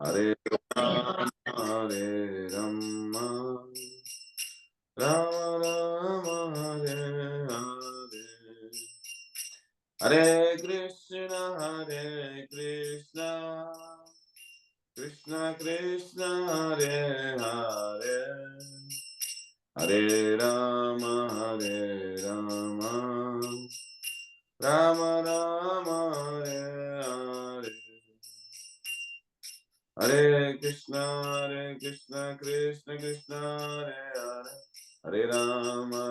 Hare Rama, Hare Rama, Rama Rama, Hare Hare, Hare Krishna, Hare Krishna, Krishna Krishna, Hare Hare, Hare Rama, Hare Rama, Rama Rama, Hare Hare, Hare Krishna, Krishna Krishna, Hare Hare, Hare Rama,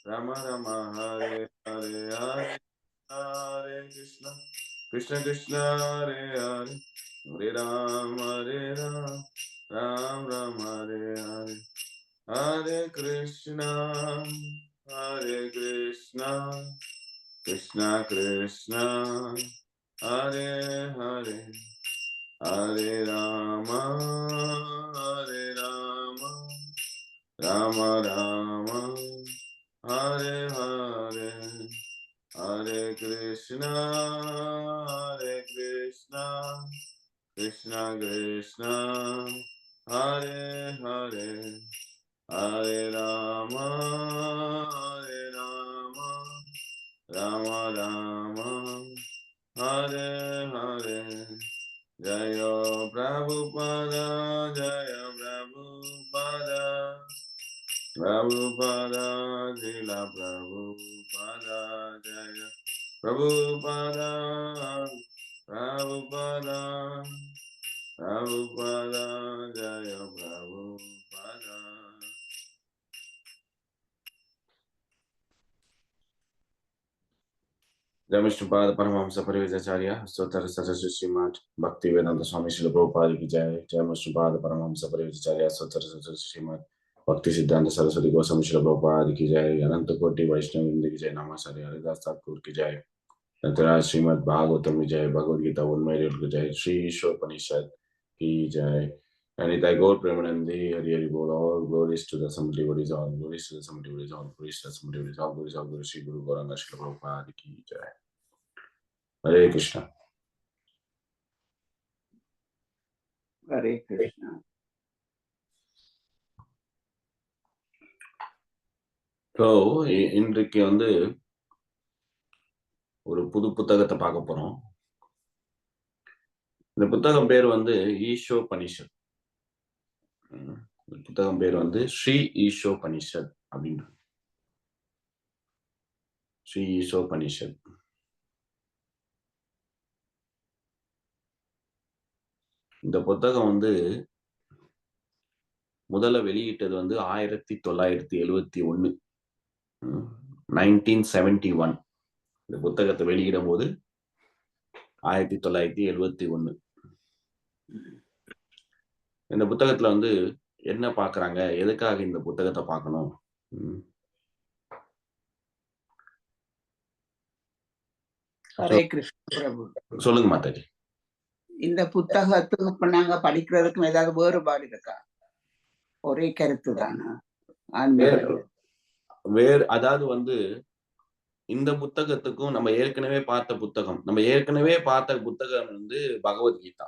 Rama Rama, Hare Hare, Hare Hare Krishna, Krishna Krishna, Hare Hare, Hare Rama, Ram Ram, Hare Hare, Hare Krishna, Krishna Krishna, Hare Hare, Hare Rama, Rama Rama, Hare Hare, Hare Krishna, Krishna Krishna, Hare Hare, Hare Rama, Rama Rama, Hare Hare. Jaya Prabhupada, Jaya Prabhupada, Prabhupada, Srila Prabhupada, Jaya Prabhupada, Prabhupada, Prabhupada, Jaya Prabhupada. Jai Vishnupada Paramahamsa Parivajacharya, Stotra Saraswati Srimad Bhaktivedanta Swami Srila Prabhupada ki jai. Jai Vishnupada Paramahamsa Parivajacharya, Stotra Saraswati Srimad Bhakti Siddhanta Saraswati Goswami Srila Prabhupada ki jai. Ananta Koti Vaishnav ki jai. Namasari Haridas Thakur ki jai. Nataraj Srimad Bhagavatam ki jai. Bhagavad Gita Unmairil ki jai. Shri Ishopanishad ki jai. And it I go Premanandi, Hari Hari Bol, all glories to the Assembly, what is all glories to the Assembly, what is all glories to the Assembly, what is all glories, all glories, Shri Guru Gauranga Srila Prabhupada ki jai. Hare Krishna. Hare Krishna. So இன்றைக்கு வந்து ஒரு புது புத்தகத்தை பார்க்க போறோம். இந்த புத்தகம் பேர் வந்து ஈஷோபனிஷத். புத்தகம் பேர் வந்து ஸ்ரீ ஈஷோபனிஷத் அப்படின்னு. ஸ்ரீ ஈஷோபனிஷத். இந்த புத்தகம் வந்து முதல்ல வெளியிட்டது வந்து 1971, 1971. இந்த புத்தகத்தை வெளியிடும் போது 1971. இந்த புத்தகத்துல வந்து என்ன பாக்குறாங்க, எதுக்காக இந்த புத்தகத்தை பார்க்கணும்? ஹரே கிருஷ்ண பிரபு. சொல்லுங்க மாதாஜி. இந்த புத்தகத்துக்கு நாங்க படிக்கிறதுக்கும் ஏதாவது வேறுபாடு இருக்கா? ஒரே கருத்து தானா? அதாவது வந்து இந்த புத்தகத்துக்கும் நம்ம ஏற்கனவே பார்த்த புத்தகம் வந்து பகவத்கீதா.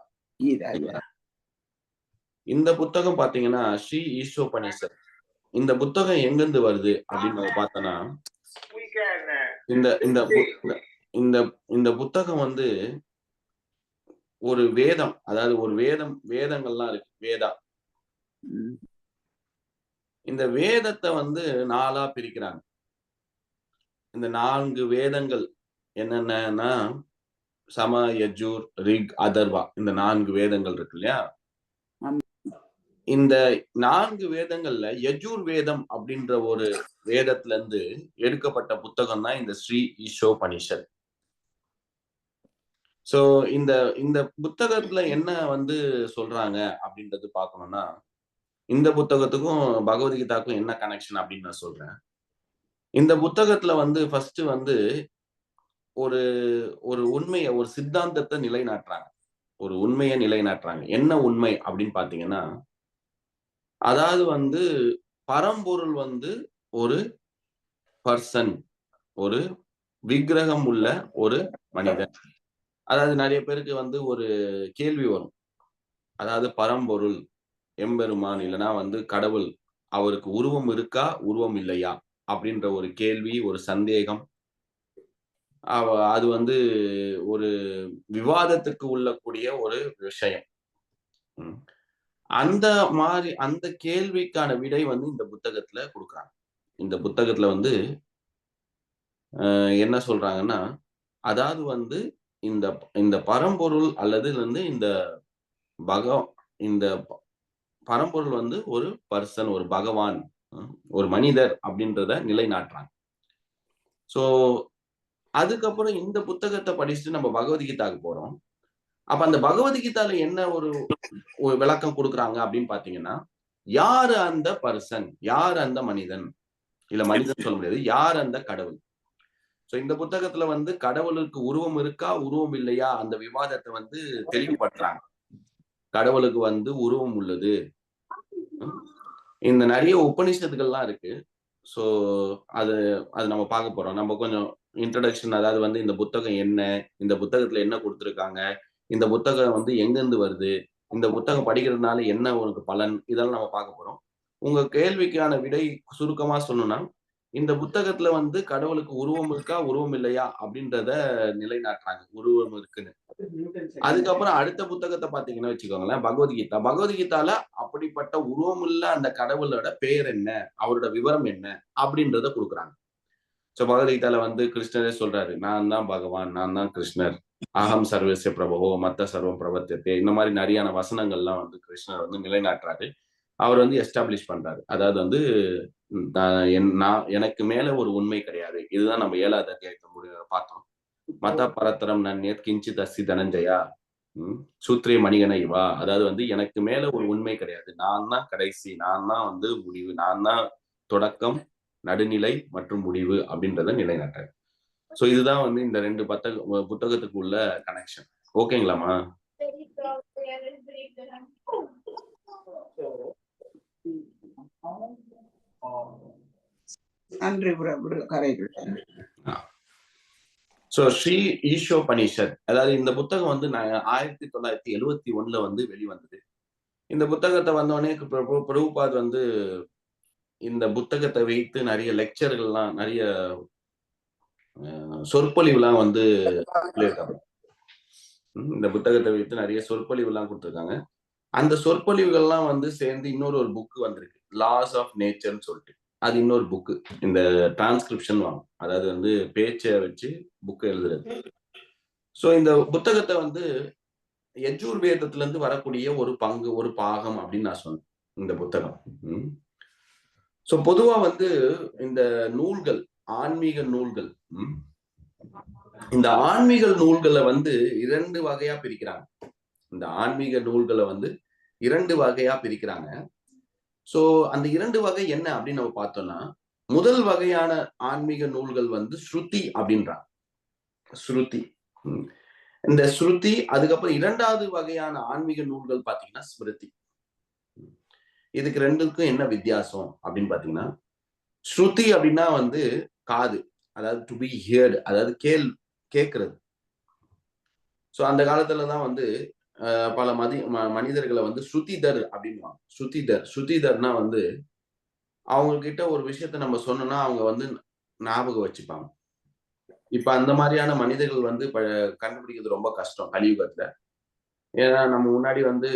இந்த புத்தகம் பாத்தீங்கன்னா ஸ்ரீ ஈஷோபனிஷத். இந்த புத்தகம் எங்கிருந்து வருது அப்படின்னு நம்ம பார்த்தோம்னா, இந்த புத்தகம் வந்து ஒரு வேதம், அதாவது ஒரு வேதங்கள்லாம் இருக்கு, வேதா. இந்த வேதத்தை வந்து 4ஆ பிரிக்கிறாங்க. இந்த 4 வேதங்கள் என்னென்னா சம, யஜூர், ரிக், அதர்வா, இந்த 4 வேதங்கள் இருக்கு இல்லையா? இந்த 4 வேதங்கள்ல யஜூர் வேதம் அப்படின்ற ஒரு வேதத்துல இருந்து எடுக்கப்பட்ட புத்தகம் தான் இந்த ஸ்ரீ ஈஷோபனிஷத். சோ இந்த புத்தகத்துல என்ன வந்து சொல்றாங்க அப்படின்றது பார்க்கணும்னா, இந்த புத்தகத்துக்கும் பகவத்கீதாக்கும் என்ன கனெக்ஷன் அப்படின்னு நான் சொல்றேன். இந்த புத்தகத்துல வந்து ஃபர்ஸ்ட் வந்து ஒரு உண்மையை, ஒரு சித்தாந்தத்தை நிலைநாட்டுறாங்க. ஒரு உண்மையை நிலைநாட்டுறாங்க. என்ன உண்மை அப்படின்னு பாத்தீங்கன்னா, அதாவது வந்து பரம்பொருள் வந்து ஒரு பர்சன், ஒரு விக்கிரகம் உள்ள ஒரு மனிதன். அதாவது நிறைய பேருக்கு வந்து ஒரு கேள்வி வரும், அதாவது பரம்பொருள், எம்பெருமான் இல்லைன்னா வந்து கடவுள், அவருக்கு உருவம் இருக்கா, உருவம் இல்லையா அப்படின்ற ஒரு கேள்வி, ஒரு சந்தேகம், அது வந்து ஒரு விவாதத்துக்கு உள்ளக்கூடிய ஒரு விஷயம். ம். அந்த அந்த கேள்விக்கான விடை வந்து இந்த புத்தகத்துல குடுக்குறாங்க. இந்த புத்தகத்துல வந்து என்ன சொல்றாங்கன்னா, அதாவது வந்து இந்த இந்த பரம்பொருள் அல்லது வந்து பக இந்த பரம்பொருள் வந்து ஒரு பர்சன், ஒரு பகவான், ம், ஒரு மனிதர் அப்படின்றத நிலைநாட்டுறாங்க. ஸோ, அதுக்கப்புறம் இந்த புத்தகத்த படிச்சுட்டு நம்ம பகவத்கீதாக்கு போறோம். அப்ப அந்த பகவத்கீதால என்ன ஒரு ஒரு விளக்கம் குடுக்குறாங்க அப்படின்னு பார்த்தீங்கன்னா, யாரு அந்த பர்சன்? யார் அந்த மனிதன்? இல்ல மனிதன் சொல்ல முடியாது. யார் அந்த கடவுள்? சோ இந்த புத்தகத்துல வந்து கடவுளுக்கு உருவம் இருக்கா? உருவம் இல்லையா? அந்த விவாதத்த வந்து தெளிவுபடுத்துறாங்க. கடவுளுக்கு வந்து உருவம் உள்ளது. ம். இந்த நெறைய உபநிஷத்துக்கள்லாம் இருக்கு. ஸோ அது அது நம்ம பார்க்க போறோம். நம்ம கொஞ்சம் இன்ட்ரோடக்ஷன் அதாவது வந்து இந்த புத்தகம் என்ன? இந்த புத்தகத்துல என்ன குடுத்துருக்காங்க? இந்த புத்தகம் வந்து எங்கருந்து வருது? இந்த புத்தகம் படிக்கிறதுனால என்ன உனக்கு பலன்? இதெல்லாம் நம்ம பார்க்க போறோம். உங்க கேள்விக்கான விடை சுருக்கமா சொல்லணும்னா, இந்த புத்தகத்துல வந்து கடவுளுக்கு உருவம் இருக்கா? உருவம் இல்லையா? அப்படின்றத நிலைநாட்டுறாங்க. உருவம் இருக்குன்னு. அதுக்கப்புறம் அடுத்த புத்தகத்த பார்த்தீங்கன்னா வச்சுக்கோங்களேன், பகவத்கீதா. பகவத்கீதால அப்படிப்பட்ட உருவமுள்ள அந்த கடவுளோட பேர் என்ன? அவரோட விவரம் என்ன? அப்படின்றத குடுக்குறாங்க. சோ பகவத்கீதால வந்து கிருஷ்ணரே சொல்றாரு, "நான் தான் பகவான், நான் தான் கிருஷ்ணர். அகம் சர்வஸ்ய பிரபவோ மத்த சர்வம் பிரவர்த்ததே." இந்த மாரி நெறையான வசனங்கள்லாம் வந்து கிருஷ்ணர் வந்து நிலைநாட்டுறாரு. அவர் வந்து எஸ்டாப்ளிஷ் பண்றாரு. அதாவது வந்து நான் எனக்கு மேல ஒரு உண்மை கிடையாது. இதுதான் நம்ம 7வது அத்தியாயத்துல பார்த்தோம். "மத பரத்தரம் நன்யத் கிஞ்சித் அஸ்தி தனஞ்சயா. ம். சூத்ரே மணிகன இவா." அதாவது வந்து எனக்கு மேல ஒரு உண்மை கிடையாது. நான் தான் கடைசி. நான் தான் வந்து முடிவு. நான் தான் தொடக்கம், நடுநிலை மற்றும் முடிவு அப்படின்றத நிலைநாட்டுறாரு. சோ இதுதான் வந்து இந்த 2 புத்தகத்துக்கு உள்ள கனெக்ஷன். ஓகேங்களாம்மா? நன்றி பிரபு கரைகள். ஆ. சோ ஸ்ரீ ஈஷோபனிஷத் அதாவது இந்த புத்தகம் வந்து 1971ல வந்து வெளிவந்தது. இந்த புத்தகத்த வந்தோனே பிரபுபாத் வந்து இந்த புத்தகத்த வைத்து நெறைய லெக்சர்கள்லாம் நெறைய சொற்பொழிவுலாம் வந்து சொல்லியிருக்காங்க. இந்த புத்தகத்த வைத்து நெறைய சொற்பொழிவுலாம் குடுத்திருக்காங்க. அந்த சொற்பொழிவுகள்லாம் வந்து சேர்ந்து இன்னொரு ஒரு புக் வந்திருக்கு. லாஸ் ஆஃப் நேச்சர்ன்னு சொல்லிட்டு. அது இன்னொரு புக். இந்த டிரான்ஸ்கிரிப்ஷன் வாங்கும். அதாவது வந்து பேச்ச வச்சு புக் எழுதுறது. சோ இந்த புத்தகத்த வந்து யஜுர்வேதத்துல இருந்து வரக்கூடிய ஒரு பங்கு, ஒரு பாகம் அப்படின்னு நான் சொன்னேன். இந்த புத்தகம். ம். சோ பொதுவா வந்து இந்த நூல்கள், ஆன்மீக நூல்கள், ம். இந்த ஆன்மீக நூல்கள வந்து 2 வகையா பிரிக்கிறாங்க. இந்த ஆன்மீக நூல்கள வந்து 2 வகையா பிரிக்கிறாங்க. சோ அந்த 2 வகை என்ன அப்படின்னு நம்ம பார்த்தோம்னா, முதல் வகையான ஆன்மீக நூல்கள் வந்து ஸ்ருதி அப்படின்றாங்க. ஸ்ருதி. ம். இந்த ஸ்ருதி அதுக்கப்புறம் 2வது வகையான ஆன்மீக நூல்கள் பார்த்தீங்கன்னா, ஸ்மிருதி. இதுக்கு 2க்கும் என்ன வித்தியாசம் அப்படின்னு பார்த்தீங்கன்னா, ஸ்ருதி அப்படின்னா வந்து காது. அதாவது டு பி ஹியர்ட் அதாவது கேட்கிறது. சோ அந்த காலத்துல தான் வந்து பல மனிதர்கள வந்து ஸ்ருதிதர் அப்படின்னுவாங்க. ஸ்ருதிதர்னா வந்து அவங்க கிட்ட ஒரு விஷயத்த நம்ம சொன்னோம்னா, அவங்க வந்து ஞாபகம் வச்சுப்பாங்க. இப்ப அந்த மாரியான மனிதர்கள் வந்து கண்டுபிடிக்கிறது ரொம்ப கஷ்டம் கலியுகத்துல. ஏன்னா நம்ம முன்னாடி வந்து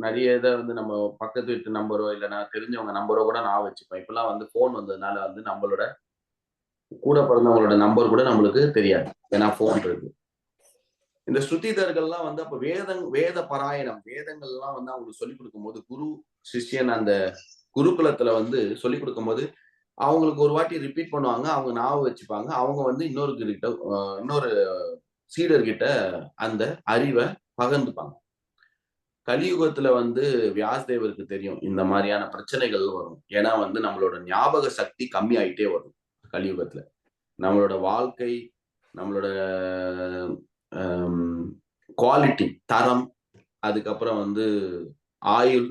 நெறைய இத வந்து நம்ம பக்கத்து வீட்டு நம்பரோ, இல்லன்னா தெரிஞ்சவங்க நம்பரோ கூட ஞாபகம் வச்சுப்போம். இப்பலாம் வந்து ஃபோன் வந்ததுனால வந்து நம்மளோட கூட பிறந்தவங்களோட நம்பர் கூட நம்மளுக்கு தெரியாது. ஏன்னா ஃபோன் இருக்கு. இந்த ஸ்ருதிதர்கள்லாம் வந்து அப்ப வேத பாராயணம் வேதங்கள்லாம் வந்து அவங்களுக்கு சொல்லிக் குடுக்கும்போது, குரு, சிஷ்யன் அந்த குருகுலத்துல வந்து சொல்லிக் குடுக்கும்போது, அவங்களுக்கு ஒரு வாட்டி ரிப்பீட் பண்ணுவாங்க. அவங்க ஞாபகம் வச்சுப்பாங்க. அவங்க வந்து இன்னொரு சீடர்கிட்ட அந்த அறிவ பகிர்ந்துப்பாங்க. கலியுகத்துல வந்து வியாசதேவருக்கு தெரியும். இந்த மாரியான பிரச்சனைகள் வரும். ஏன்னா வந்து நம்மளோட ஞாபக சக்தி கம்மியாயிட்டே வரும் கலியுகத்துல. நம்மளோட வாழ்க்கை, நம்மளோட அம் குவாலிட்டி தரம், அதுக்கப்புறம் வந்து ஆயுள்,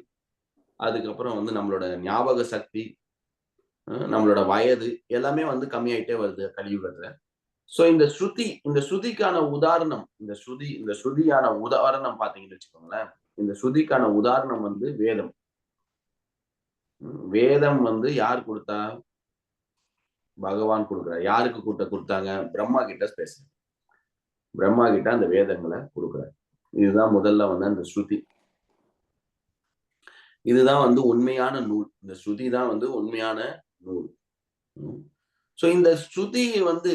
அதுக்கப்புறம் வந்து நம்மளோட ஞாபக சக்தி, நம்மளோட வயது எல்லாமே வந்து கம்மியாயிட்டே வருது கலியுகத்துல. சோ இந்த ஸ்ருதிக்கான உதாரணம், இந்த ஸ்ருதியான உதாரணம் பார்த்தீங்கன்னு வச்சுக்கோங்களேன். இந்த ஸ்ருதிக்கான உதாரணம் வந்து வேதம். வேதம் வந்து யார் கொடுத்தா? பகவான் கொடுக்குறார். யாருக்கு கொடுத்தாங்க? பிரம்மா கிட்ட பேசுறாங்க. பிரம்மா கிட்ட அந்த வேதங்களை கொடுக்குறாரு. இதுதான் முதல்ல வந்து அந்த ஸ்ருதி. இதுதான் வந்து உண்மையான நூல். இந்த ஸ்ருதி தான் வந்து உண்மையான நூல். சோ இந்த ஸ்ருதி வந்து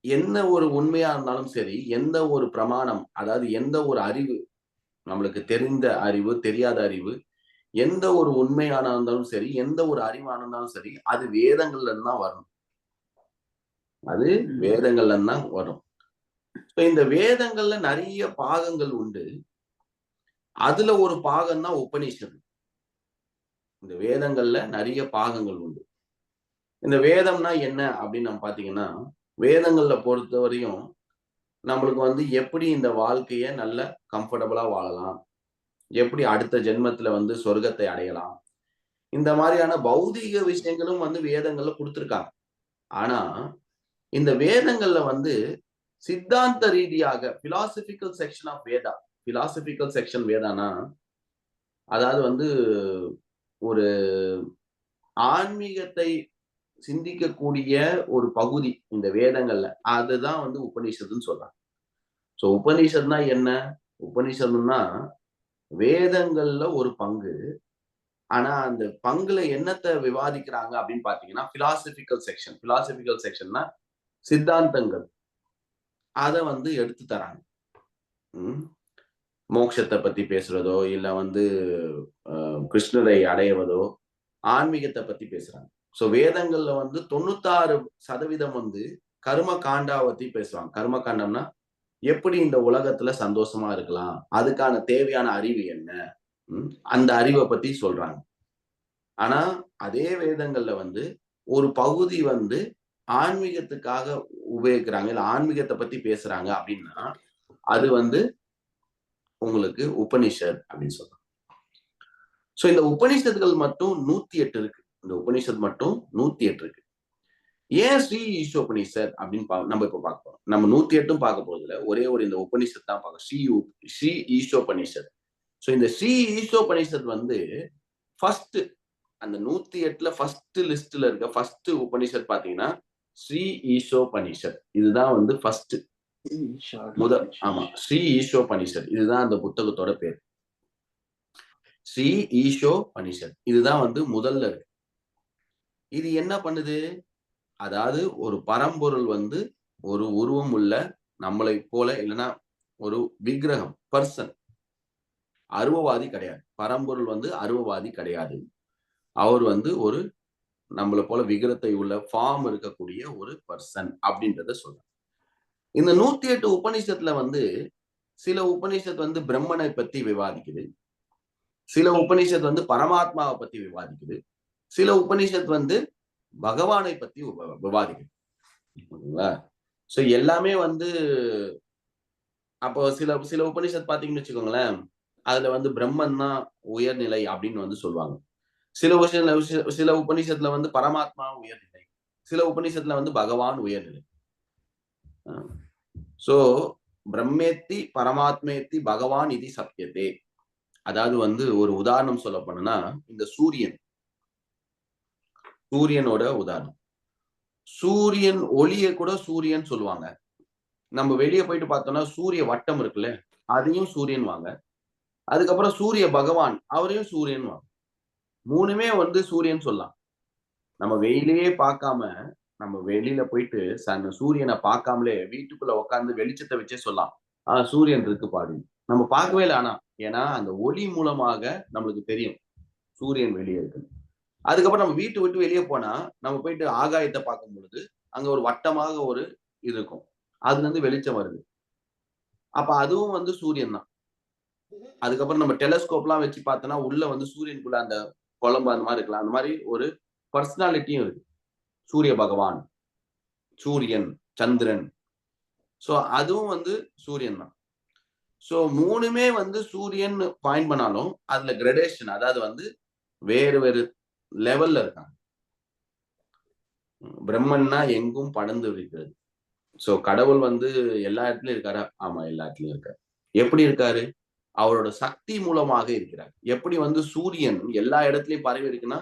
என்ன ஒரு உண்மையா இருந்தாலும் சரி, எந்த ஒரு பிரமாணம், அதாவது எந்த ஒரு அறிவு, நம்மளுக்கு தெரிந்த அறிவு, தெரியாத அறிவு, எந்த ஒரு உண்மையான இருந்தாலும் சரி, எந்த ஒரு அறிவான இருந்தாலும் சரி, அது வேதங்கள்ல இருந்து தான் வரணும். அது வேதங்கள்ல இருந்து தான் வரும். இந்த வேதங்கள்ல நிறைய பாகங்கள் உண்டு. அதுல ஒரு பாகம் தான் உபநிஷத். இந்த வேதங்கள்ல நிறைய பாகங்கள் உண்டு. இந்த வேதம்னா என்ன அப்படின்னு நம்ம பாத்தீங்கன்னா, வேதங்கள்ல பொறுத்தவரையும் நம்மளுக்கு வந்து எப்படி இந்த வாழ்க்கைய நல்ல கம்ஃபர்டபுளா வாழலாம், எப்படி அடுத்த ஜென்மத்துல வந்து சொர்க்கத்தை அடையலாம், இந்த மாதிரியான பௌதீக விஷயங்களும் வந்து வேதங்கள்ல கொடுத்திருக்காங்க. ஆனா இந்த வேதங்கள்ல வந்து சித்தாந்த ரீதியாக philosophical section of Veda, philosophical section வேதானா, அதாவது வந்து ஒரு ஆன்மீகத்தை சிந்திக்கக்கூடிய ஒரு பகுதி இந்த வேதங்கள்ல, அதுதான் வந்து உபநிஷத்துன்னு சொல்றாங்க. சோ உபநிஷத்னா என்ன? உபநிஷத்துன்னா வேதங்கள்ல ஒரு பங்கு. ஆனா அந்த பங்குல என்னத்த விவாதிக்கிறாங்க அப்படின்னு பாத்தீங்கன்னா, பிலாசபிக்கல் செக்ஷன். பிலாசபிக்கல் செக்ஷன்னா சித்தாந்தங்கள். அத வந்து எடுத்து தராங்க. மோட்சத்தை பத்தி பேசுறதோ, இல்ல வந்து கிருஷ்ணரை அடைவதோ, ஆன்மீகத்தை பத்தி பேசுறாங்க. சோ வேதங்கள்ல வந்து 96% வந்து கர்ம காண்டாவை பத்தி பேசுவாங்க. கர்ம காண்டம்னா எப்படி இந்த உலகத்துல சந்தோஷமா இருக்கலாம், அதுக்கான தேவையான அறிவு என்ன, அந்த அறிவை பத்தி சொல்றாங்க. ஆனா அதே வேதங்கள்ல வந்து ஒரு பகுதி வந்து ஆன்மீகத்துக்காக உபயோகிக்கிறாங்க, இல்ல ஆன்மீகத்தை பத்தி பேசுறாங்க அப்படின்னா, அது வந்து உங்களுக்கு உபனிஷத் அப்படின்னு சொல்றாங்க. சோ இந்த உபனிஷத்துகள் மட்டும் 108 இருக்கு. இந்த உபனிஷத் மட்டும் 108 இருக்கு. ஏன் ஸ்ரீ ஈஷோபனிஷத் அப்படின்னு நம்ம இப்ப பார்க்க போறோம். நம்ம 108ம் பார்க்க போறதுல ஒரே ஒரு இந்த உபனிஷத் தான் பார்க்க. ஸ்ரீ ஈஷோபனிஷத். சோ இந்த ஸ்ரீ ஈஷோபனிஷத் வந்து ஃபர்ஸ்ட் அந்த 108ல ஃபர்ஸ்ட் லிஸ்ட்ல இருக்க ஃபர்ஸ்ட் உபனிஷத் பாத்தீங்கன்னா ஸ்ரீ ஈஷோபனிஷத். இதுதான் வந்து ஃபர்ஸ்ட் ஆமா, ஸ்ரீ ஈஷோபனிஷத். இதுதான் அந்த புத்தகத்தோட பேர். ஸ்ரீ ஈஷோபனிஷத். இதுதான் வந்து முதல்ல இருக்கு. இது என்ன பண்ணுது? அதாவது ஒரு பரம்பொருள் வந்து ஒரு உருவம் உள்ள நம்மளை போல, இல்லைன்னா ஒரு விக்கிரகம், பர்சன், அருவவாதி கிடையாது. பரம்பொருள் வந்து அருவவாதி கிடையாது. அவர் வந்து ஒரு நம்மளை போல விக்கிரத்தை உள்ள ஃபார்ம் இருக்கக்கூடிய ஒரு பர்சன் அப்படின்றத சொல்றாங்க. இந்த 108 உபநிஷத்துல வந்து சில உபநிஷத் வந்து பிரம்மனை பத்தி விவாதிக்குது, சில உபநிஷத் வந்து பரமாத்மாவை பத்தி விவாதிக்குது, சில உபநிஷத் வந்து பகவானை பத்தி விவாதிக்குது. சோ எல்லாமே வந்து அப்போ சில சில உபநிஷத் பாத்தீங்கன்னு வச்சுக்கோங்களேன், அதுல வந்து பிரம்மன் தான் உயர்நிலை அப்படின்னு வந்து சொல்லுவாங்க. சில உபநிஷத்துல வந்து பரமாத்மா உயர்நிலை, சில உபநிஷத்துல வந்து பகவான் உயர்நிலை. சோ பிரம்மேத்தி பரமாத்மேத்தி பகவான் இது சத்தியத்தே. அதாவது வந்து ஒரு உதாரணம் சொல்ல போனா, இந்த சூரியனோட உதாரணம். சூரியன் ஒளியை கூட சூரியன் சொல்லுவாங்க. நம்ம வெளியே போயிட்டு பார்த்தோம்னா சூரிய வட்டம் இருக்குல்ல, அதையும் சூரியன் வாங்க. அதுக்கப்புறம் சூரிய பகவான், அவரையும் சூரியன் வாங்க. மூணுமே வந்து சூரியன் சொல்லலாம். நம்ம வெயிலையே பார்க்காம, நம்ம வெளியில போயிட்டு சூரியனை பார்க்காமலே வீட்டுக்குள்ள உட்கார்ந்து வெளிச்சத்தை வச்சே சொல்லலாம். சூரியன் இருக்கு பாரு. நம்ம பார்க்கவே இல்லை. ஆனா ஏன்னா அந்த ஒளி மூலமாக நம்மளுக்கு தெரியும் சூரியன் வெளியே இருக்கு. அதுக்கப்புறம் நம்ம வீட்டை விட்டு வெளியே போனா நம்ம போயிட்டு ஆகாயத்தை பார்க்கும் பொழுது அங்க ஒரு வட்டமாக ஒரு இது இருக்கும். அதுல இருந்து வெளிச்சம் வருது. அப்ப அதுவும் வந்து சூரியன் தான். அதுக்கப்புறம் நம்ம டெலஸ்கோப் எல்லாம் வச்சு பார்த்தோம்னா உள்ள வந்து சூரியனுக்குள்ள அந்த குழம்பு அந்த மாதிரி இருக்கலாம். அந்த மாதிரி ஒரு பர்சனாலிட்டியும் இருக்கு. சூரிய பகவான், சூரியன், சந்திரன். சோ அதுவும் வந்து சூரியன் தான். சோ மூணுமே வந்து சூரியன் பாயிண்ட் பண்ணாலும் அதுல கிரடேஷன், அதாவது வந்து வேறு வேறு லெவல்ல இருக்காங்க. பிரம்மன்னா எங்கும் படர்ந்து இருக்கிறது. சோ கடவுள் வந்து எல்லா இடத்துலயும் இருக்காரா? ஆமா, எல்லா இடத்துலயும் இருக்காரு. எப்படி இருக்காரு? அவரோட சக்தி மூலமாக இருக்கிறார். எப்படி வந்து சூரியன் எல்லா இடத்துலயும் பரவி இருக்குன்னா,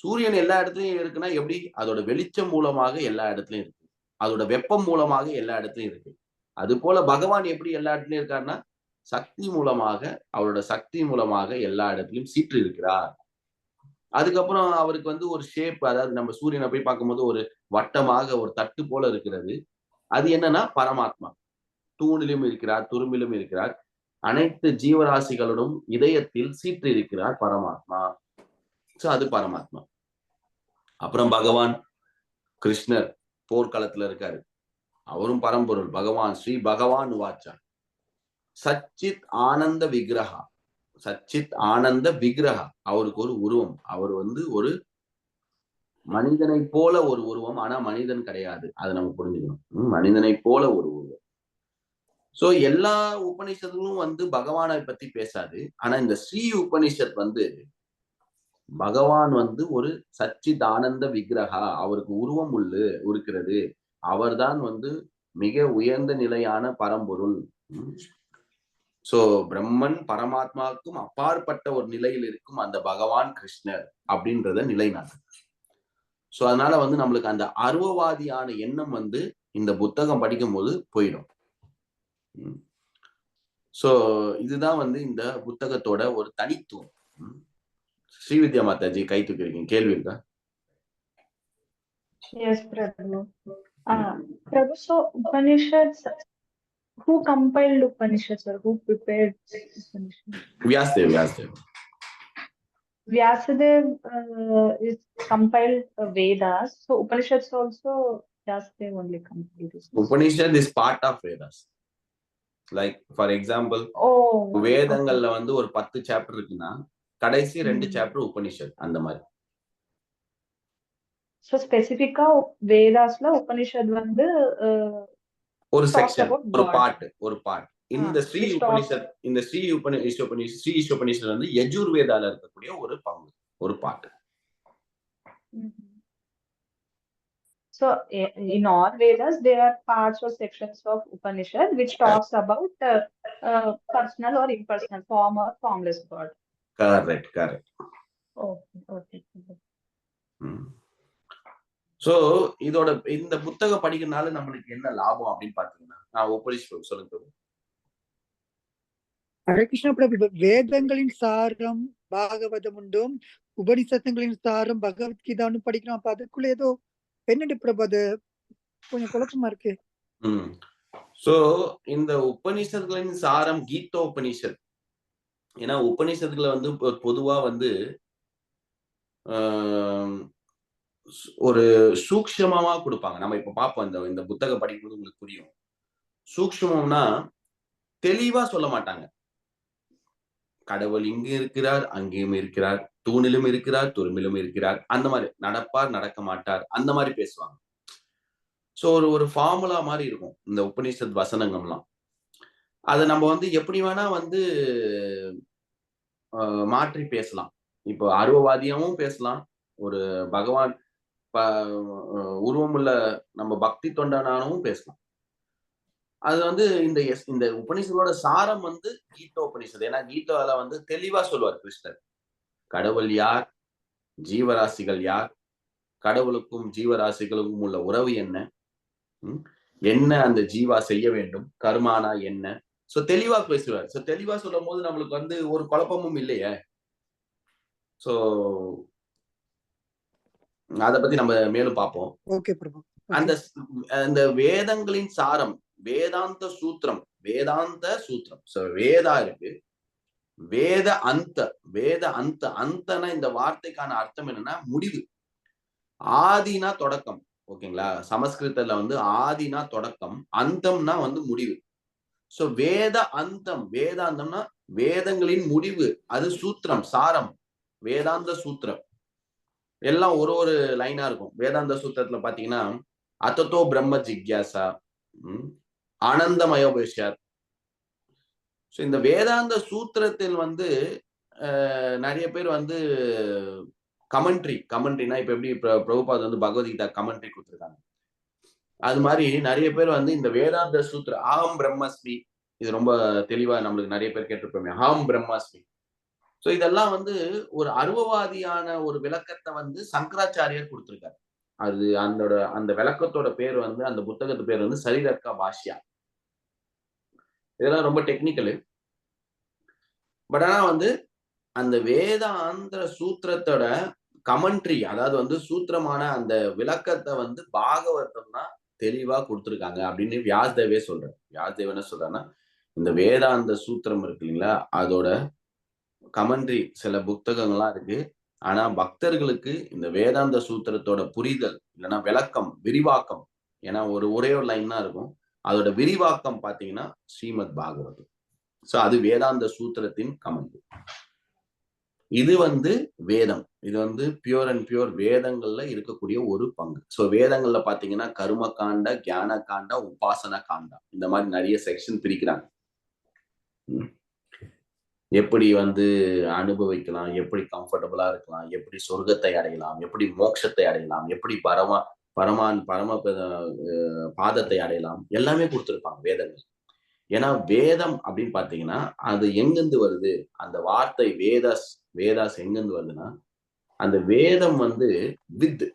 சூரியன் எல்லா இடத்துலயும் இருக்குன்னா எப்படி? அதோட வெளிச்சம் மூலமாக எல்லா இடத்துலயும் இருக்கு. அதோட வெப்பம் மூலமாக எல்லா இடத்துலயும் இருக்கு. அது போல பகவான் எப்படி எல்லா இடத்துலயும் இருக்காருன்னா, சக்தி மூலமாக, அவரோட சக்தி மூலமாக எல்லா இடத்துலயும் சீற்று இருக்கிறார். அதுக்கப்புறம் அவருக்கு வந்து ஒரு ஷேப், அதாவது நம்ம சூரியனை போய் பார்க்கும்போது ஒரு வட்டமாக ஒரு தட்டு போல இருக்கிறது. அது என்னன்னா பரமாத்மா. தூணிலும் இருக்கிறார், துரும்பிலும் இருக்கிறார். அனைத்து ஜீவராசிகளுடன் இதயத்தில் சீற்று இருக்கிறார் பரமாத்மா. சோ அது பரமாத்மா. அப்புறம் பகவான் கிருஷ்ணர் போர்க்களத்துல இருக்காரு. அவரும் பரம்பொருள். பகவான் ஸ்ரீ பகவான் வாச்சா சச்சித் ஆனந்த விக்கிரகா. சச்சித் ஆனந்த விக்கிரகா. அவருக்கு ஒரு உருவம். அவர் வந்து ஒரு மனிதனை போல ஒரு உருவம். ஆனா மனிதன் கிடையாது. அதை நம்ம புரிஞ்சுக்கணும். மனிதனை போல ஒரு உருவம். சோ எல்லா உபநிஷத்துகளும் வந்து பகவானை பத்தி பேசாது. ஆனா இந்த ஸ்ரீ உபனிஷத் வந்து பகவான் வந்து ஒரு சச்சிதானந்த விக்கிரகா. அவருக்கு உருவம் இருக்கிறது. அவர்தான் வந்து மிக உயர்ந்த நிலையான பரம்பொருள். சோ பிரம்மன் பரமாத்மாவுக்கும் அப்பாற்பட்ட ஒரு நிலையில் இருக்கும் அந்த பகவான் கிருஷ்ணர் அப்படின்றத நிலைநாட்டு. சோ அதனால வந்து நம்மளுக்கு அந்த அருவவாதியான எண்ணம் வந்து இந்த புத்தகம் படிக்கும் போது போயிடும். சோ இதுதான் வந்து இந்த புத்தகத்தோட ஒரு தனித்துவம். ஸ்ரீவித்யா மாதாஜி கை தூக்கிருக்கீங்க, கேள்வி இருக்கா? Yes, Prabhu. Prabhu, so Upanishads, who compiled Upanishads or who prepared Upanishads? Vyasadeva. Vyasadeva is compiled Vedas. So Upanishads also, Vyasadeva only compiled this. Upanishad is part of Vedas. Like for example, வேதங்கள்ல வந்து ஒரு 10 chapter இருக்குன்னா கடைசி 2 chapter Upanishad அந்த மாதிரி. So specifica Vedasல Upanishad வந்து ஒரு section, ஒரு பார்ட். இந்த ஸ்ரீ உபனிஷத் வந்து யஜுர்வேதால இருக்கக்கூடிய ஒரு பங்கு, ஒரு part. So in all Vedas there are parts or sections of Upanishad which talks about personal or impersonal, form or formless God. Correct. Okay. So இதோட இந்த புத்தகம் படிக்கிறதுனால நம்மளுக்கு என்ன லாபம் அப்படின்னு பாத்தீங்கன்னா, நான் உபனிஷத் சொல்லுங்க. ஹரே கிருஷ்ண பிரபு, வேதங்களின் சாரம் பாகவதம் உண்டும், உபனிஷத்துகளின் சாரம் பகவத்கீதான்னு படிக்கிறோம். அப்ப அதுக்குள்ள ஏதோ என்னடி பிரபு, அது கொஞ்சம் குழப்பமா இருக்கு. சோ இந்த உபனிஷத்துகளின் சாரம் கீதா உபனிஷத். ஏன்னா உபனிஷத்துக்களை வந்து பொதுவா வந்து ஒரு சூக்ஷ்மமா கொடுப்பாங்க. நம்ம இப்ப பார்ப்போம், இந்த புத்தகம் படிக்கும்போது உங்களுக்கு புரியும். சூக்ஷ்மம்னா தெளிவா சொல்ல மாட்டாங்க. கடவுள் இங்கு இருக்கிறார், அங்கேயும் இருக்கிறார், தூணிலும் இருக்கிறார், துரும்பிலும் இருக்கிறார், அந்த மாதிரி நடப்பார், நடக்க மாட்டார், அந்த மாதிரி பேசுவாங்க. சோ ஒரு ஃபார்முலா மாதிரி இருக்கும் இந்த உபனிஷத் வசனங்கள்லாம். அதை நம்ம வந்து எப்படி வேணா வந்து மாற்றி பேசலாம். இப்போ அருவவாதியாவும் பேசலாம், ஒரு பகவான் உருவமுள்ள நம்ம பக்தி தொண்டனானவும் பேசலாம். அது வந்து இந்த உபனிஷத்தோட சாரம் வந்து கீதா உபனிஷத். ஏன்னா கீதால வந்து தெளிவா சொல்லுவார் கிருஷ்ணர், கடவுள் யார், ஜீவராசிகள் யார், கடவுளுக்கும் ஜீவராசிகளுக்கும் உள்ள உறவு என்ன, என்ன அந்த ஜீவா செய்ய வேண்டும், கர்மானா என்ன. சோ தெளிவா பேசுவார். சோ தெளிவா சொல்லும் போது நம்மளுக்கு வந்து ஒரு குழப்பமும் இல்லையே. சோ அத பத்தி நம்ம மேலும் பார்ப்போம். அந்த வேதங்களின் சாரம், வேதாந்த சூத்திரம். சோ வேதா இருக்கு, வேத அந்த, அந்தனா இந்த வார்த்தைக்கான அர்த்தம் என்னன்னா முடிவு. ஆதினா தொடக்கம், ஓகேங்களா? சமஸ்கிருதத்துல வந்து ஆதினா தொடக்கம், அந்தம்னா வந்து முடிவு. சோ வேதாந்தம்னா வேதங்களின் முடிவு, அது சூத்திரம், சாரம், வேதாந்த சூத்திரம். எல்லாம் ஒரு லைனா இருக்கும். வேதாந்த சூத்திரத்துல பாத்தீங்கன்னா அத்தோ பிரம்ம ஜிக்யாசா, ஆனந்தமயோபேஷாத். சோ இந்த வேதாந்த சூத்திரத்தில் வந்து நிறைய பேர் வந்து கமெண்ட்ரினா இப்ப எப்படி பிரபுபாத் வந்து பகவத்கீதா கமெண்ட்ரி கொடுத்துருக்காங்க. அது மாதிரி நிறைய பேர் வந்து இந்த வேதாந்த சூத்திர அகம் பிரம்மஸ்மி, இது ரொம்ப தெளிவா நம்மளுக்கு நிறைய பேர் கேட்டிருப்போமே, அகம் பிரம்மஸ்மி. சோ இதெல்லாம் வந்து ஒரு அருவவாதியான ஒரு விளக்கத்தை வந்து சங்கராச்சாரியர் கொடுத்திருக்காரு. அது அந்த விளக்கத்தோட பேர் வந்து, அந்த புத்தகத்து பேர் வந்து சரிதர்க்க பாஷ்யா. இதெல்லாம் ரொம்ப டெக்னிக்கலு. பட் ஆனா வந்து அந்த வேதாந்த சூத்திரத்தோட கமெண்ட்ரி, அதாவது வந்து சூத்திரமான அந்த விளக்கத்தை வந்து பாகவதம் தான் தெளிவா கொடுத்திருக்காங்க அப்படின்னு வியாசதேவே சொல்றாரு. வியாசதேவ் என்ன சொல்றாருன்னா, இந்த வேதாந்த சூத்திரம் இருக்கு இல்லைங்களா, அதோட கமெண்ட்ரி சில புத்தகங்கள்லாம் இருக்கு. ஆனா பக்தர்களுக்கு இந்த வேதாந்த சூத்திரத்தோட புரிதல் இல்லைன்னா விளக்கம், விரிவாக்கம், ஏன்னா ஒரே ஒரு லைன் தான் இருக்கும். அதோட விரிவாக்கம் பாத்தீங்கன்னா ஸ்ரீமத் பாகவதம். சோ அது வேதாந்த சூத்திரத்தின் கமெண்ட். இது வந்து வேதம். இது வந்து பியூர் அண்ட் பியூர் வேதங்கள்ல இருக்கக்கூடிய ஒரு பங்கு. சோ வேதங்கள்ல பாத்தீங்கன்னா கர்ம காண்ட, ஞான காண்ட, உபாசன காண்டா, இந்த மாதிரி நிறைய செக்ஷன் பிரிக்கிறாங்க. எப்படி வந்து அனுபவிக்கலாம், எப்படி கம்ஃபர்டபுளா இருக்கலாம், எப்படி சொர்க்கத்தை அடையலாம், எப்படி மோட்சத்தை அடையலாம், எப்படி பரம பாதத்தை அடையலாம், எல்லாமே கொடுத்திருப்பாங்க வேதங்கள். ஏன்னா வேதம் அப்படின்னு பாத்தீங்கன்னா அது எங்கிருந்து வருது, அந்த வார்த்தை வேதாஸ் எங்கிருந்து வருதுன்னா, அந்த வேதம் வந்து வித்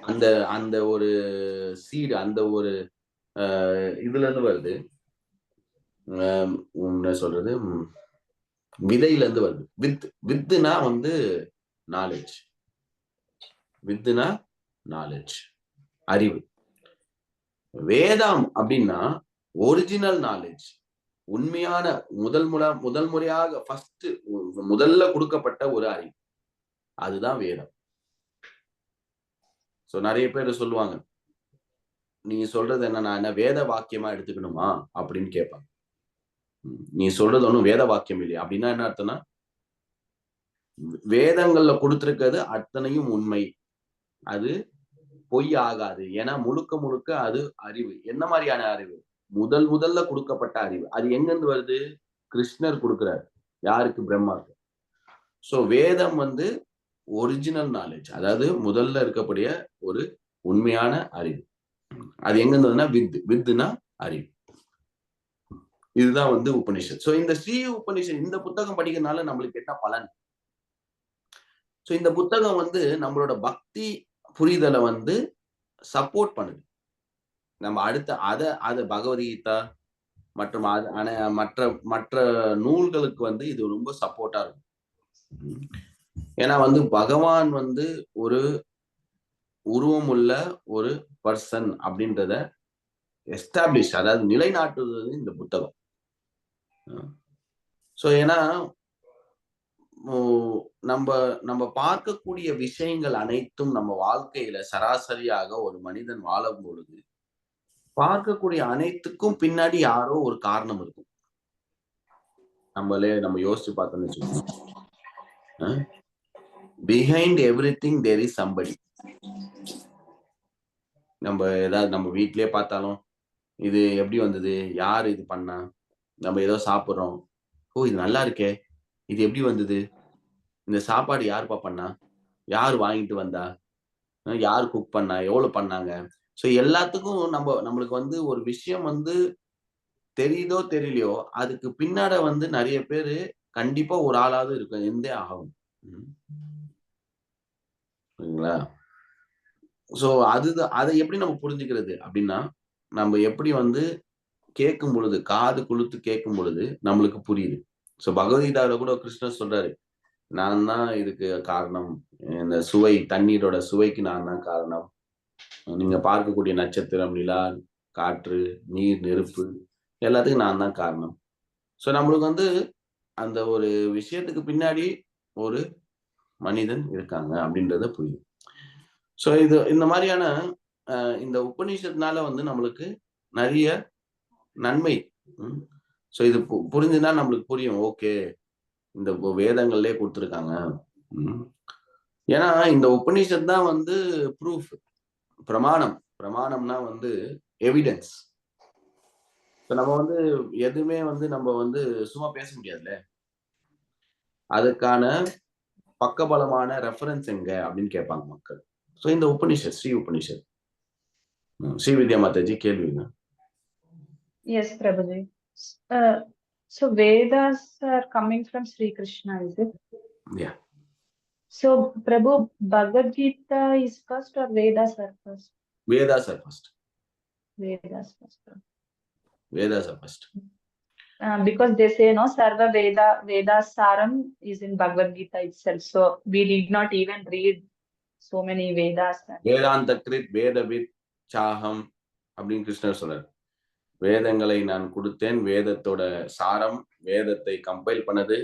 அந்த அந்த ஒரு சீடு, அந்த ஒரு இதுல இருந்து வருது. என்ன சொல்றது, விதையில இருந்து வருது. வித்துனா வந்து நாலேஜ். வித்துனா நாலேஜ், அறிவு. வேதம் அப்படின்னா ஒரிஜினல் நாலேஜ், உண்மையான முதல் முறையாக முதல்ல கொடுக்கப்பட்ட ஒரு அறிவு, அதுதான் வேதம். சோ நிறைய பேர் சொல்லுவாங்க, நீ சொல்றது என்ன வேத வாக்கியமா எடுத்துக்கணுமா அப்படின்னு கேட்பாங்க. நீ சொல்றது ஒண்ணும் வேத வாக்கியம் இல்லையா அப்படின்னா என்ன அர்த்தம்னா, வேதங்கள்ல கொடுத்திருக்கிறது அத்தனையும் உண்மை, அது பொய் ஆகாது. ஏன்னா முழுக்க அது அறிவு. என்ன மாதிரியான அறிவு? முதல்ல கொடுக்கப்பட்ட அறிவு. அது எங்கிருந்து வருது? கிருஷ்ணர் கொடுக்கிறார். யாருக்கு? பிரம்மாவுக்கு. சோ வேதம் வந்து ஒரிஜினல் நாலேஜ், அதாவது முதல்ல இருக்கக்கூடிய ஒரு உண்மையான அறிவு. அது எங்கிருந்து வருதுன்னா வித்துனா அறிவு. இதுதான் வந்து உபனிஷத். சோ இந்த ஸ்ரீ உபனிஷத், இந்த புத்தகம் படிக்கிறதுனால நம்மளுக்கு என்ன பலன்? சோ இந்த புத்தகம் வந்து நம்மளோட பக்தி புரிதலை வந்து சப்போர்ட் பண்ணுது. நம்ம அடுத்த அத பகவத்கீதா மற்றும் மற்ற நூல்களுக்கு வந்து இது ரொம்ப சப்போர்ட்டா இருக்கும். ஏன்னா வந்து பகவான் வந்து ஒரு உருவம் உள்ள ஒரு பர்சன் அப்படின்றத எஸ்டாப்ளிஷ், அதாவது நிலைநாட்டுவது இந்த புத்தகம். சோ ஏன்னா நம்ம பார்க்கக்கூடிய விஷயங்கள் அனைத்தும் நம்ம வாழ்க்கையில சராசரியாக ஒரு மனிதன் வாழும் பொழுது பார்க்கக்கூடிய அனைத்துக்கும் பின்னாடி யாரோ ஒரு காரணம் இருக்கும். நம்ம யோசிச்சு பார்த்தோம்னு வச்சுக்கோங்க, behind everything there is somebody. நம்ம ஏதாவது நம்ம வீட்லயே பார்த்தாலும், இது எப்படி வந்தது, யார் இது பண்ணா, நம்ம ஏதோ சாப்பிடுறோம், ஓ இது நல்லா இருக்கே, இது எப்படி வந்தது, இந்த சாப்பாடு யாருப்பா பண்ணா, யார் வாங்கிட்டு வந்தா, யார் குக் பண்ணா, எவ்வளவு பண்ணாங்க. சோ எல்லாத்துக்கும் நம்மளுக்கு வந்து ஒரு விஷயம் வந்து தெரியுதோ தெரியலையோ, அதுக்கு பின்னாட வந்து நிறைய பேரு கண்டிப்பா ஒரு ஆளாவது இருந்தே ஆகும். சரிங்களா? சோ அதை எப்படி நம்ம புரிஞ்சுக்கிறது அப்படின்னா, நம்ம எப்படி வந்து கேட்கும் பொழுது, காது குளுத்து கேட்கும் பொழுது நம்மளுக்கு புரியுது. சோ பகவத்கீதாவில கூட கிருஷ்ணர் சொல்றாரு, நான் தான் இதுக்கு காரணம், இந்த சுவை, தண்ணீரோட சுவைக்கு நான் தான் காரணம், நீங்க பார்க்கக்கூடிய நட்சத்திரம், நிலா, காற்று, நீர், நெருப்பு, எல்லாத்துக்கும் நான் தான் காரணம். சோ நம்மளுக்கு வந்து அந்த ஒரு விஷயத்துக்கு பின்னாடி ஒரு மனிதன் இருக்காங்க அப்படின்றத புரியுது. சோ இந்த மாதிரியான இந்த உபநிஷத்துனால வந்து நம்மளுக்கு நிறைய நன்மை. சோ இது புரிஞ்சுன்னா நம்மளுக்கு புரியும், ஓகே இந்த வேதங்கள்லயே கொடுத்துருக்காங்க. ஏன்னா இந்த உபநிஷத் தான் வந்து ப்ரூஃப், பிரமாணம்னா வந்து எவிடன்ஸ். நம்ம வந்து எதுவுமே வந்து நம்ம வந்து சும்மா பேச முடியாதுல்ல, அதுக்கான பக்கபலமான ரெஃபரன்ஸ் எங்க அப்படின்னு கேட்பாங்க மக்கள். சோ இந்த உபநிஷத், ஸ்ரீ உபநிஷத். ஸ்ரீவித்யா மாதாஜி கேள்விங்க. Yes, Prabhuji. So Vedas are coming from Sri Krishna, is it? Yeah. So Prabhu, Bhagavad Gita is first or Vedas are first? Vedas are first. Vedas first. Vedas are first. Because they say no, Sarva Veda Saram is in Bhagavad Gita itself. So we did not even read so many Vedas. வேதாந்த கிருத் வேதவித் சாகம் அப்படின்னு கிருஷ்ணர் சொல்றார். வேதங்களை நான் கொடுத்தேன், வேதத்தோட சாரம், வேதத்தை compile பண்ணது,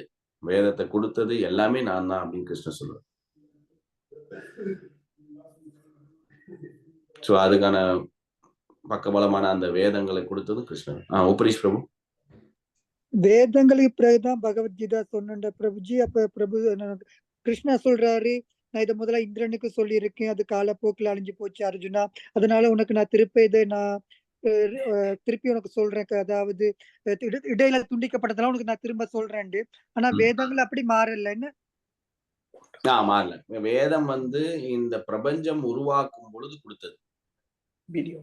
வேதத்தை கொடுத்தது எல்லாமே நான் தான் அப்படின்னு கிருஷ்ணர் சொல்றார். சோ அதுக்கான பக்கபலமான அந்த வேதங்களை கொடுத்தது கிருஷ்ணர். உபரீஷ் பிரபு. வேதங்களுக்கு பிறகுதான் பகவத்கீதா சொன்ன பிரபுஜி. அப்ப பிரபு கிருஷ்ணா சொல்றாரு, நான் இதை முதல்ல இந்திரனுக்கு சொல்லி இருக்கேன், அது காலப்போக்கில் அழிஞ்சு போச்சு அர்ஜுனா, அதனால உனக்கு நான் திருப்பி உனக்கு சொல்றேன், அதாவது இடையில துண்டிக்கப்பட்டதெல்லாம் உனக்கு நான் திரும்ப சொல்றேன். ஆனா வேதங்கள் அப்படி மாறலன்னு. மாறல. வேதம் இந்த பிரபஞ்சம் உருவாக்கும் பொழுது கொடுத்தது. வீடியோ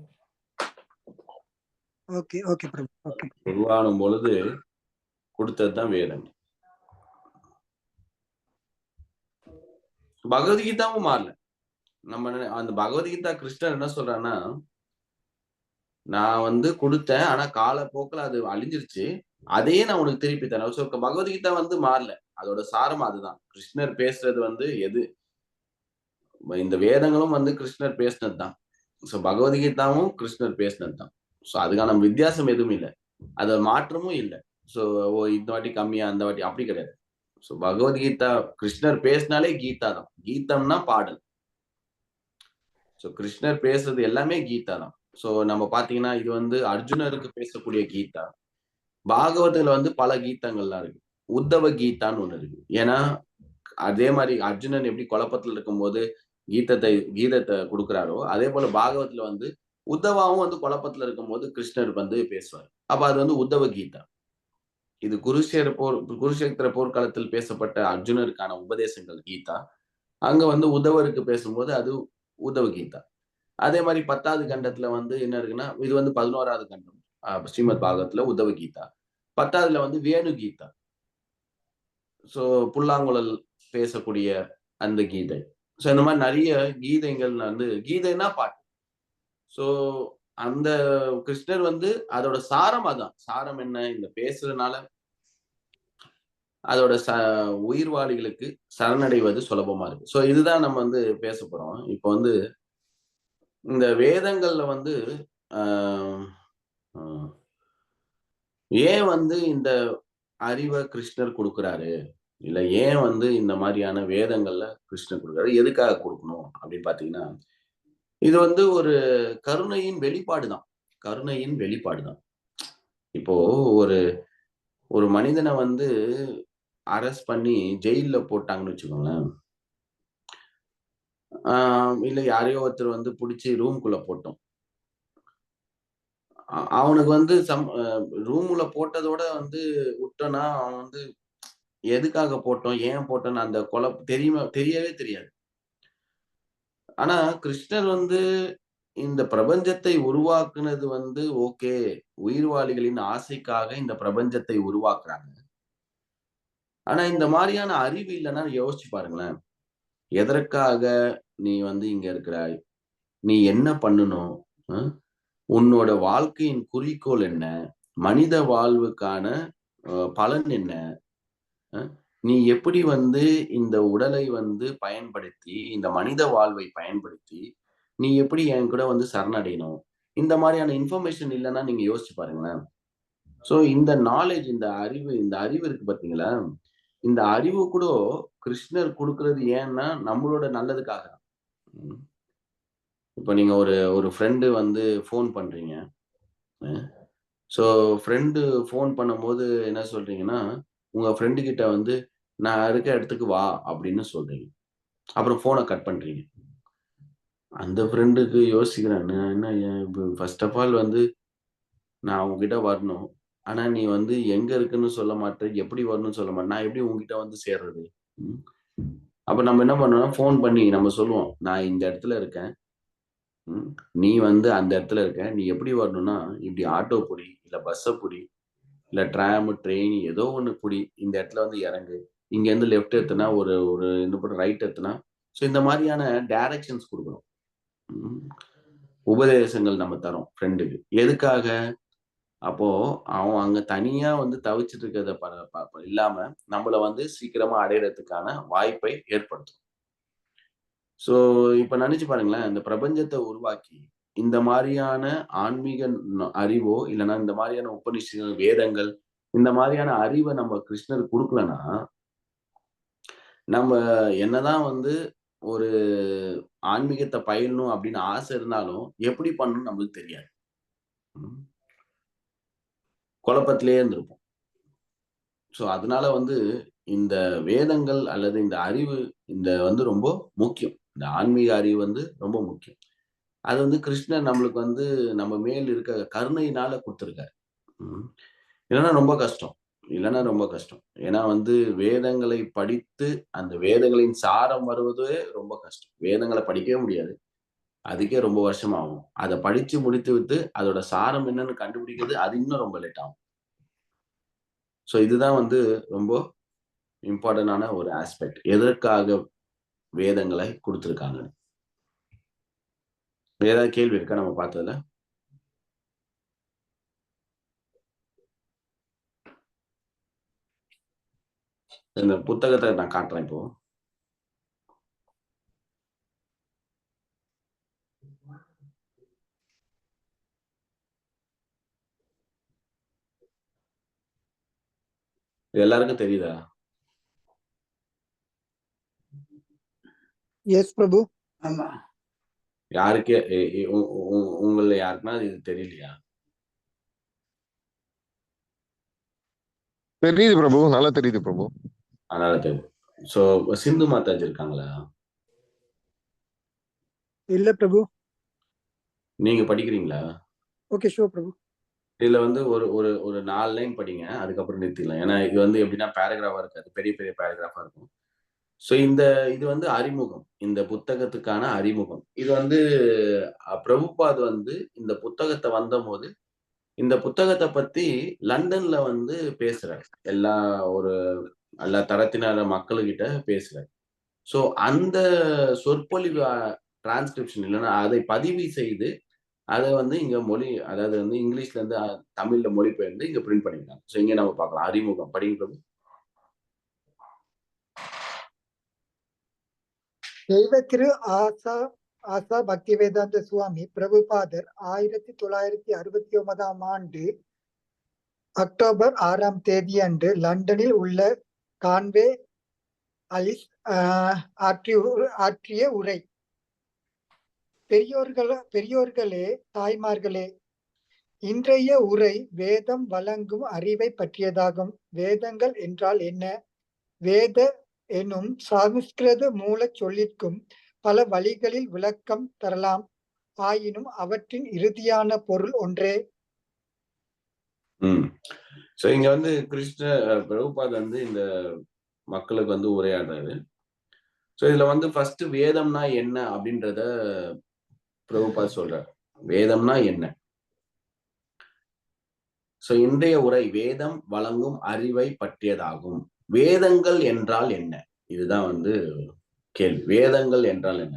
ஓகே ஓகே பிரபு. ஓகே, உருவாகும் பொழுது கொடுத்ததுதான் வேதம். பகவத்கீதாவும் மாறல. நம்ம அந்த பகவத்கீதா கிருஷ்ணர் என்ன சொல்றான்னா, நான் கொடுத்தேன், ஆனா காலப்போக்கில் அது அழிஞ்சிருச்சு, அதையே நான் உனக்கு திருப்பி தரேன். பகவத்கீதா மாறல, அதோட சாரம் அதுதான். கிருஷ்ணர் பேசுறது எது, இந்த வேதங்களும் கிருஷ்ணர் பேசினதுதான். சோ பகவத்கீதாவும் கிருஷ்ணர் பேசினதுதான். சோ அதுக்கான வித்தியாசம் எதுவும் இல்லை, அது மாற்றமும் இல்லை. சோ இந்த வாட்டி கம்மியா அந்த வாட்டி அப்படி கிடையாது. சோ பகவத்கீதா கிருஷ்ணர் பேசினாலே கீதா தான். கீதம்னா பாடல். சோ கிருஷ்ணர் பேசுறது எல்லாமே கீதா தான். சோ நம்ம பாத்தீங்கன்னா இது அர்ஜுனருக்கு பேசக்கூடிய கீதா. பாகவத்துல பல கீதங்கள்லாம் இருக்கு. உத்தவ கீதான்னு ஒண்ணு இருக்கு. ஏன்னா அதே மாதிரி அர்ஜுனன் எப்படி குழப்பத்துல இருக்கும்போது கீதத்தை கொடுக்குறாரோ, அதே போல பாகவத்துல உத்தவாவும் குழப்பத்துல இருக்கும்போது கிருஷ்ணர் பேசுவார். அப்ப அது உத்தவ கீதா. இது குருஷேத்திர போர்க்காலத்தில் பேசப்பட்ட அர்ஜுனருக்கான உபதேசங்கள் கீதா. அங்க உத்தவருக்கு பேசும்போது அது உத்தவ கீதா. அதே மாதிரி 10வது கண்டத்துல என்ன இருக்குன்னா, இது 11வது கண்டம் ஸ்ரீமத் பாகவத்துல உத்தவ கீதா. 10வதுல வேணு கீதா. சோ புல்லாங்குழல் பேசக்கூடிய அந்த கீதை. சோ இந்த மாதிரி நிறைய கீதைகள் கீதைன்னா பாட்டு. சோ அந்த கிருஷ்ணர் அதோட சாரம் அதான். சாரம் என்ன, இந்த பேசுறதுனால அதோட உயிர்வாளிகளுக்கு சரணடைவது சுலபமா இருக்கு. சோ இதுதான் நம்ம பேச போறோம். இப்போ இந்த வேதங்கள்ல ஏன் இந்த அறிவை கிருஷ்ணர் கொடுக்குறாரு, இல்ல ஏன் இந்த மாதிரியான வேதங்கள்ல கிருஷ்ணர் கொடுக்குறாரு, எதுக்காக கொடுக்கணும் அப்படின்னு பாத்தீங்கன்னா, இது ஒரு கருணையின் வெளிப்பாடுதான். கருணையின் வெளிப்பாடுதான். இப்போ ஒரு மனிதனை அரெஸ்ட் பண்ணி ஜெயில போட்டாங்கன்னு வச்சுக்கோங்களேன். இல்ல யாரையோ ஒருத்தர் பிடிச்சி ரூம்குள்ள போட்டோம். அவனுக்கு ரூம்ல போட்டதோட விட்டோம்னா, அவன் எதுக்காக போட்டோம், ஏன் போட்டோம்னு அந்த தெரியவே தெரியாது. ஆனா கிருஷ்ணர் இந்த பிரபஞ்சத்தை உருவாக்குனது ஓகே, உயிர்வாளிகளின் ஆசைக்காக இந்த பிரபஞ்சத்தை உருவாக்குறாங்க. ஆனா இந்த மாதிரியான அறிவு இல்லைன்னா யோசிச்சு பாருங்களேன், எதற்காக நீ இங்க இருக்கிறாய், நீ என்ன பண்ணணும், உன்னோட வாழ்க்கையின் குறிக்கோள் என்ன, மனித வாழ்வுக்கான பலன் என்ன, நீ எப்படி இந்த உடலை பயன்படுத்தி, இந்த மனித வாழ்வை பயன்படுத்தி நீ எப்படி என் கூட சரணடையணும், இந்த மாதிரியான இன்ஃபர்மேஷன் இல்லைன்னா நீங்க யோசிச்சு பாருங்களேன். சோ இந்த நாலேஜ், இந்த அறிவு இருக்கு பாத்தீங்களா, இந்த அறிவு கூட கிருஷ்ணர் கொடுக்கறது ஏன்னா நம்மளோட நல்லதுக்காக. இப்ப நீங்க ஒரு ஃப்ரெண்டு ஃபோன் பண்றீங்க. சோ ஃப்ரெண்டு ஃபோன் பண்ணும்போது என்ன சொல்றீங்கன்னா, உங்க ஃப்ரெண்டு கிட்ட நான் இருக்க இடத்துக்கு வா அப்படின்னு சொல்றீங்க. அப்புறம் போனை கட் பண்றீங்க. அந்த ஃப்ரெண்டுக்கு யோசிக்கிறேன், என்ன ஃபர்ஸ்ட் ஆஃப் ஆல் நான் உங்ககிட்ட வரணும், ஆனா நீ எங்க இருக்குன்னு சொல்ல மாட்டேன், எப்படி வரணும்னு சொல்ல மாட்டேன், நான் எப்படி உங்ககிட்ட சேர்றது? அப்ப நம்ம என்ன பண்ணோம்னா, ஃபோன் பண்ணி நம்ம சொல்லுவோம், நான் இந்த இடத்துல இருக்கேன், நீ வந்து அந்த இடத்துல இருக்க, நீ எப்படி வரணும்னா இப்படி ஆட்டோ புடி, இல்ல பஸ்ஸை புடி, இல்ல ட்ராம் ட்ரெயின் ஏதோ ஒண்ணு புடி, இந்த இடத்துல வந்து இறங்கு, இங்க இருந்து லெஃப்ட் எடுத்துனா ஒரு ஒரு இன்னும் ரைட் எடுத்துனா. ஸோ இந்த மாதிரியான டைரக்ஷன்ஸ் கொடுக்கணும். உபதேசங்கள் நம்ம தரோம் ஃப்ரெண்டுக்கு. எதுக்காக? அப்போ அவன் அங்க தனியா வந்து தவிச்சிட்டு இருக்கிறத இல்லாம நம்மள வந்து சீக்கிரமா அடையறதுக்கான வாய்ப்பை ஏற்படுத்தும். ஸோ இப்ப நினைச்சு பாருங்களேன், இந்த பிரபஞ்சத்தை உருவாக்கி இந்த மாதிரியான ஆன்மீக அறிவோ இல்லைன்னா இந்த மாதிரியான உபநிஷங்கள் வேதங்கள் இந்த மாதிரியான அறிவை நம்ம கிருஷ்ணர் கொடுக்கலன்னா, நம்ம என்னதான் வந்து ஒரு ஆன்மீகத்தை பயிலணும் அப்படின்னு ஆசை இருந்தாலும் எப்படி பண்ணணும் நம்மளுக்கு தெரியாது. குழப்பத்திலேயே இருந்திருப்போம். ஸோ அதனால வந்து இந்த வேதங்கள் அல்லது இந்த அறிவு இந்த வந்து ரொம்ப முக்கியம். இந்த ஆன்மீக அறிவு வந்து ரொம்ப முக்கியம். அது வந்து கிருஷ்ணர் நம்மளுக்கு வந்து நம்ம மேல் இருக்க கருணையினால கொடுத்துருக்காரு. இல்லைன்னா ரொம்ப கஷ்டம். இல்லைன்னா ரொம்ப கஷ்டம். ஏன்னா வந்து வேதங்களை படித்து அந்த வேதங்களின் சாரம் வருவதே ரொம்ப கஷ்டம். வேதங்களை படிக்கவே முடியாது. அதுக்கே ரொம்ப வருஷம் ஆகும். அதை படிச்சு முடித்து விட்டு அதோட சாரம் என்னன்னு கண்டுபிடிக்கிறது அது இன்னும் ரொம்ப லேட் ஆகும். ஸோ இதுதான் வந்து ரொம்ப இம்பார்ட்டன்டான ஒரு ஆஸ்பெக்ட். எதற்காக வேதங்களை கொடுத்துருக்காங்க? ஏதாவது கேள்வி இருக்கா நம்ம பார்த்ததுல? இந்த புத்தகத்தை நான் காட்டுறேன் இப்போ. எல்லாருக்கும் தெரியுதா? எஸ் பிரபு. ஆமா. யாருக்கு உங்கள யாருக்குன்னா இது தெரியலையா? தெரியுது பிரபு, நல்லா தெரியுது பிரபு. அதனால தெரியும். சோ சிந்து மாதாஜி இருக்காங்களா? இல்ல பிரபு. நீங்க படிக்கிறீங்களா? ஓகே ஷூர் பிரபு. இதுல வந்து ஒரு ஒரு ஒரு 4 லைன் படிங்க, அதுக்கப்புறம் நிறுத்திடலாம். ஏன்னா இது வந்து எப்படின்னா பேராகிராஃபா இருக்காது, பெரிய பெரிய பேராகிராஃபா இருக்கும். ஸோ இது வந்து அறிமுகம், இந்த புத்தகத்துக்கான அறிமுகம். இது வந்து பிரபுபாத் வந்து இந்த புத்தகத்தை வந்தபோது இந்த புத்தகத்தை பத்தி லண்டன்ல வந்து பேசுறாரு. எல்லா தரத்தினார மக்களுக்கிட்ட பேசுறாரு. ஸோ அந்த சொற்பொழிவு டிரான்ஸ்கிரிப்ஷன் இல்லைன்னா அதை பதிவு செய்து அதை வந்து இங்க அதாவது வந்து இங்கிலீஷ்ல இருந்து தமிழ்ல மொழிபெயர்ந்து இங்க பிரிண்ட் பண்ணிருக்காங்க. ஸோ இங்க நம்ம பார்க்கலாம். அறிமுகம் படிக்கிறது. தெய்வ திரு ஆசா பக்திவேதாந்த சுவாமி பிரபுபாதர் 1969 ஆண்டு அக்டோபர் 6 அன்று லண்டனில் உள்ள கான்வே அலிஸ் ஆற்றிய உரை. பெரியோர்களே, தாய்மார்களே, இன்றைய உரை வேதம் வழங்கும் அறிவை பற்றியதாகும். வேதங்கள் என்றால் என்ன? வேத எனும் சமஸ்கிருத மூல சொல்லிற்கும் பல வழிகளில் விளக்கம் தரலாம். ஆயினும் அவற்றின் இறுதியான பொருள் ஒன்றே. சோ இங்க வந்து பிரபுபாத் வந்து இந்த மக்களுக்கு வந்து உரையாடுறாரு. சோ இதுல வந்து ஃபர்ஸ்ட் வேதம்னா என்ன அப்படின்றத பிரபுபாத் சொல்றார். வேதம்னா என்ன? சோ இன்றைய உரை வேதம் வழங்கும் அறிவை பற்றியதாகும். வேதங்கள் என்றால் என்ன? இதுதான் வந்து கேள்வி. வேதங்கள் என்றால் என்ன?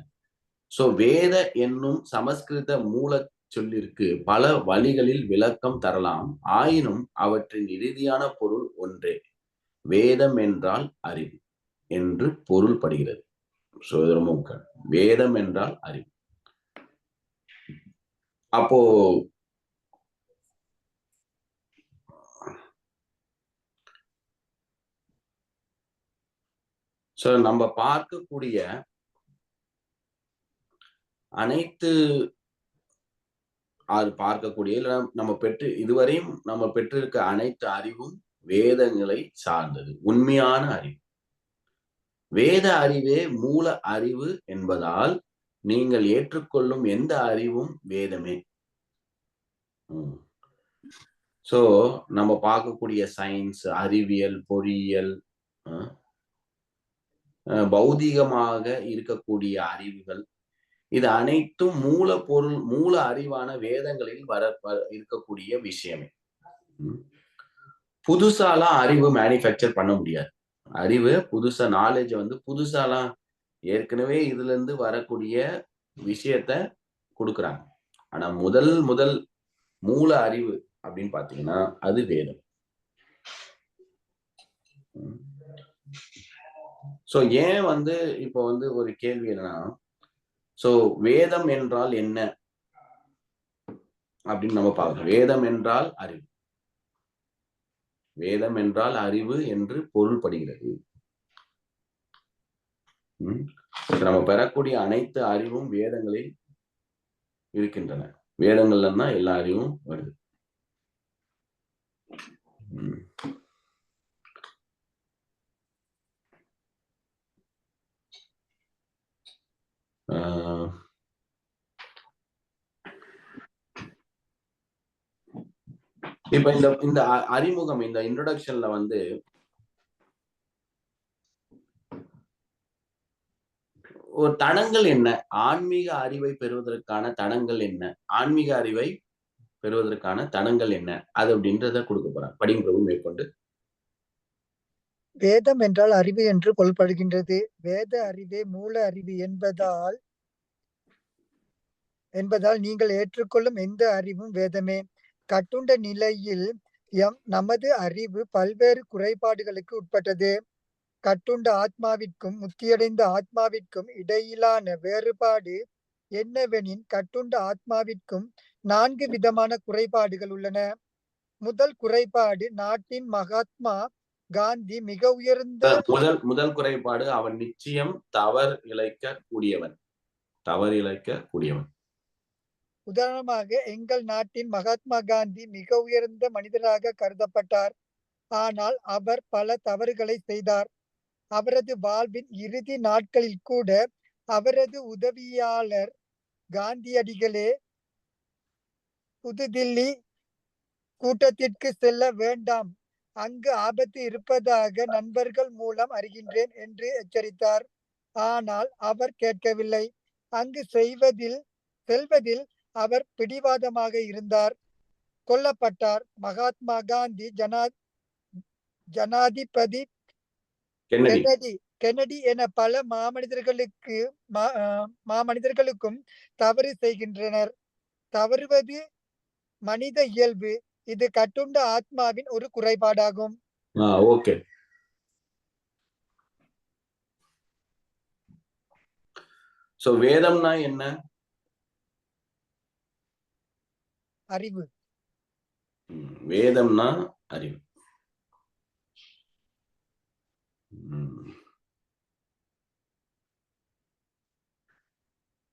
சோ வேத என்னும் சமஸ்கிருத மூல சொல்லிற்கு பல வழிகளில் விளக்கம் தரலாம். ஆயினும் அவற்றின் இறுதியான பொருள் ஒன்றே. வேதம் என்றால் அறிவு என்று பொருள் படுகிறது. சோ இது ரொம்ப முக்கியம். வேதம் என்றால் அறிவு. அப்போ சோ நம்ம பார்க்கக்கூடிய அனைத்து இல்ல இதுவரையும் நம்ம பெற்றிருக்க அனைத்து அறிவும் வேதங்களை சார்ந்தது. உண்மையான அறிவு. வேத அறிவே மூல அறிவு என்பதால் நீங்கள் ஏற்றுக்கொள்ளும் எந்த அறிவும் வேதமே. சோ நம்ம பார்க்கக்கூடிய சயின்ஸ், அறிவியல், பொறியியல், பௌதீகமாக இருக்கக்கூடிய அறிவுகள் இது அனைத்தும் மூல அறிவான வேதங்களில் இருக்கக்கூடிய விஷயமே. புதுசாலாம் அறிவு மேனுஃபேக்சர் பண்ண முடியாது. அறிவு புதுசா நாலேஜ் புதுசாலாம் ஏற்கனவே இதுல இருந்து வரக்கூடிய விஷயத்த கொடுக்குறாங்க. ஆனா முதல் மூல அறிவு அப்படின்னு பாத்தீங்கன்னா அது வேதம். சோ ஏன் இப்போ ஒரு கேள்வி என்னன்னா, சோ வேதம் என்றால் என்ன அப்படின்னு நம்ம பார்க்கணும். வேதம் என்றால் அறிவு. வேதம் என்றால் அறிவு என்று பொருள்படுகிறது. நம்ம பெறக்கூடிய அனைத்து அறிவும் வேதங்களில் இருக்கின்றன. வேதங்கள்ல தான் எல்லா அறிவும் வருது. இப்ப இந்த அறிமுகம், இந்த இன்ட்ரோடக்ஷன்ல ஒரு தடங்கள் என்ன, ஆன்மீக அறிவை பெறுவதற்கான தடங்கள் என்ன, ஆன்மீக அறிவை பெறுவதற்கான தடங்கள் என்ன, அது அப்படின்றத கொடுக்க போறாங்க. படிங்க பிரபு மேற்கொண்டு. வேதம் என்றால் அறிவு என்று கொள்ளப்படுகின்றது. வேத அறிவே மூல அறிவு என்பதால் நீங்கள் ஏற்றுக்கொள்ளும் எந்த அறிவும் வேதமே. கட்டுண்ட நிலையில் நமது அறிவு பல்வேறு குறைபாடுகளுக்கு உட்பட்டது. கட்டுண்ட ஆத்மாவிற்கும் முத்தியடைந்த ஆத்மாவிற்கும் இடையிலான வேறுபாடு என்னவெனின், கட்டுண்ட ஆத்மாவிற்கும் 4 விதமான குறைபாடுகள் உள்ளன. முதல் குறைபாடு, நாட்டின் மகாத்மா காந்தி மிக உயர்ந்த முதல் குறைபாடு, அவன் நிச்சயம் தவறு இழைக்க கூடியவன். உதாரணமாக, எங்கள் நாட்டின் மகாத்மா காந்தி மிக உயர்ந்த மனிதராக கருதப்பட்டார். ஆனால் அவர் பல தவறுகளை செய்தார். அவரது வாழ்வின் இறுதி நாட்களில் கூட அவரது உதவியாளர் காந்தியடிகளே புதுதில்லி கூட்டத்திற்கு செல்ல வேண்டாம், அங்கு ஆபத்து இருப்பதாக நண்பர்கள் மூலம் அறிகின்றேன் என்று எச்சரித்தார். ஆனால் அவர் கேட்கவில்லை. அங்கு செல்வதில் அவர் பிடிவாதமாக இருந்தார். கொல்லப்பட்டார். மகாத்மா காந்தி ஜனாதிபதி கென்னடி என பல மாமனிதர்களுக்கும் தவறு செய்கின்றனர். தவறுவது மனித இயல்பு. இது கட்டுண்ட ஆத்மாவின் ஒரு குறைபாடாகும். ஓகே. சோ வேதம்னா என்ன? அறிவு. வேதம்னா அறிவு.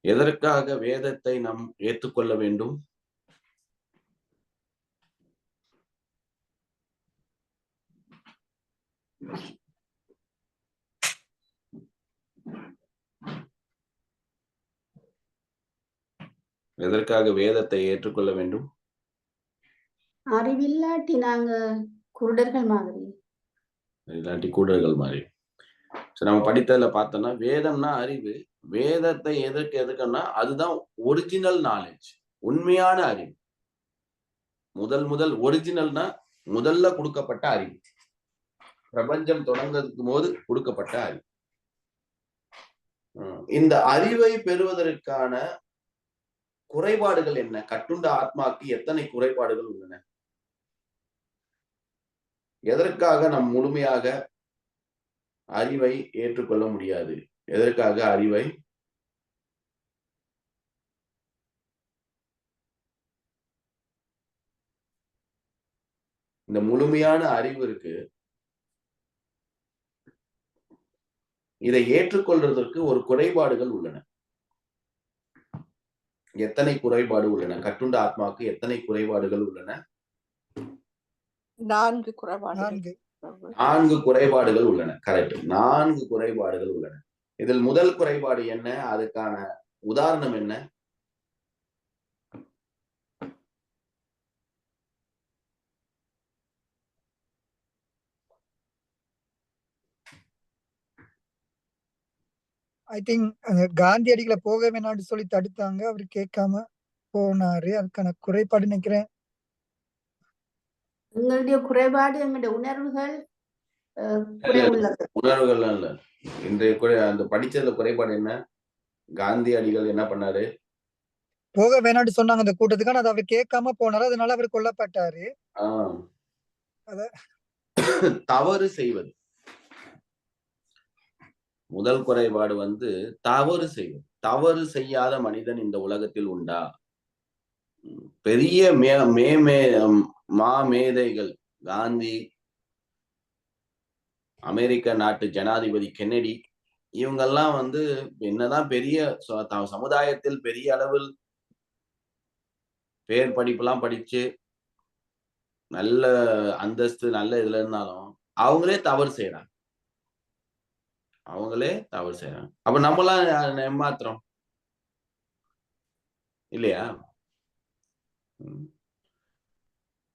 எதற்காக வேதத்தை நாம் ஏற்றுக்கொள்ள வேண்டும்? எதற்காக வேதத்தை ஏற்றுக்கொள்ள வேண்டும்? அறிவில்லாட்டி நாங்க குருடர்கள் மாதிரி. நம்ம படித்ததுல பார்த்தோம்னா வேதம்னா அறிவு. வேதத்தை எதுக்குன்னா அதுதான் ஒரிஜினல் நாலேஜ், உண்மையான அறிவு. முதல் ஒரிஜினல்னா முதல்ல கொடுக்கப்பட்ட அறிவு, பிரபஞ்சம் தொடங்கிறதுக்கு போது கொடுக்கப்பட்ட அறிவு. இந்த அறிவை பெறுவதற்கான குறைபாடுகள் என்ன? கட்டுண்ட ஆத்மாக்கு எத்தனை குறைபாடுகள் உள்ளன? எதற்காக நாம் முழுமையாக அறிவை ஏற்றுக்கொள்ள முடியாது? எதற்காக அறிவை இந்த முழுமையான அறிவு இருக்கு, இதை ஏற்றுக்கொள்வதற்கு ஒரு குறைபாடுகள் உள்ளன. எத்தனை குறைபாடு உள்ளன? கட்டுண்ட ஆத்மாவுக்கு எத்தனை குறைபாடுகள் உள்ளன? 4 குறைபாடுகள். 4 குறைபாடுகள் உள்ளன. கரெக்ட், 4 குறைபாடுகள் உள்ளன. இதில் முதல் குறைபாடு என்ன? அதுக்கான உதாரணம் என்ன? ஐ திங்க் அந்த காந்தியடிகளை போக வேணாம்னு சொல்லி தடுத்தாங்க, அவரு கேட்காம போனாரு. அதுக்கான குறைபாடு நினைக்கிறேன். எங்களுடைய குறைபாடு எங்களுடைய உணர்வுகள் குறைவுள்ளது. உணர்வுகள்லாம் இல்ல. இன்றைய அந்த படிச்சதுல குறைபாடு என்ன? காந்தி அடிகள் என்ன பண்ணாரு? போக வேணாம்னு சொன்னாங்க அந்த கூட்டத்துக்கு, அதை அவர் கேட்காம போனாரு. அதனால அவர் கொல்லப்பட்டாரு. தவறு செய்வது முதல் குறைபாடு வந்து தவறு செய்வது. தவறு செய்யாத மனிதன் இந்த உலகத்தில் உண்டா? பெரிய மாமேதைகள் காந்தி, அமெரிக்க நாட்டு ஜனாதிபதி கென்னடி, இவங்கெல்லாம் வந்து என்னதான் பெரிய சமுதாயத்தில் பெரிய அளவில் பேர் படிப்புலாம் படிச்சு நல்ல அந்தஸ்து நல்ல இதுல இருந்தாலும் அவங்களே தவறு செய்யறாங்க. அப்ப நம்மளாம் ஏமாத்துறோம் இல்லையா?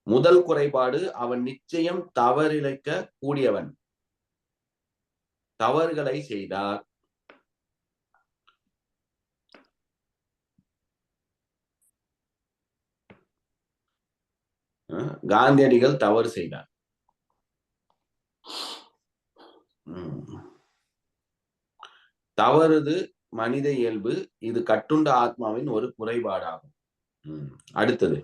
முதல் குறைபாடு, அவன் நிச்சயம் தவறிழைக்க கூடியவன், தவறுகளை செய்தார். காந்தியடிகள் தவறு செய்தார். தவறுது மனித இயல்பு, இது கட்டுண்ட ஆத்மாவின் ஒரு குறைபாடாகும். அடுத்தது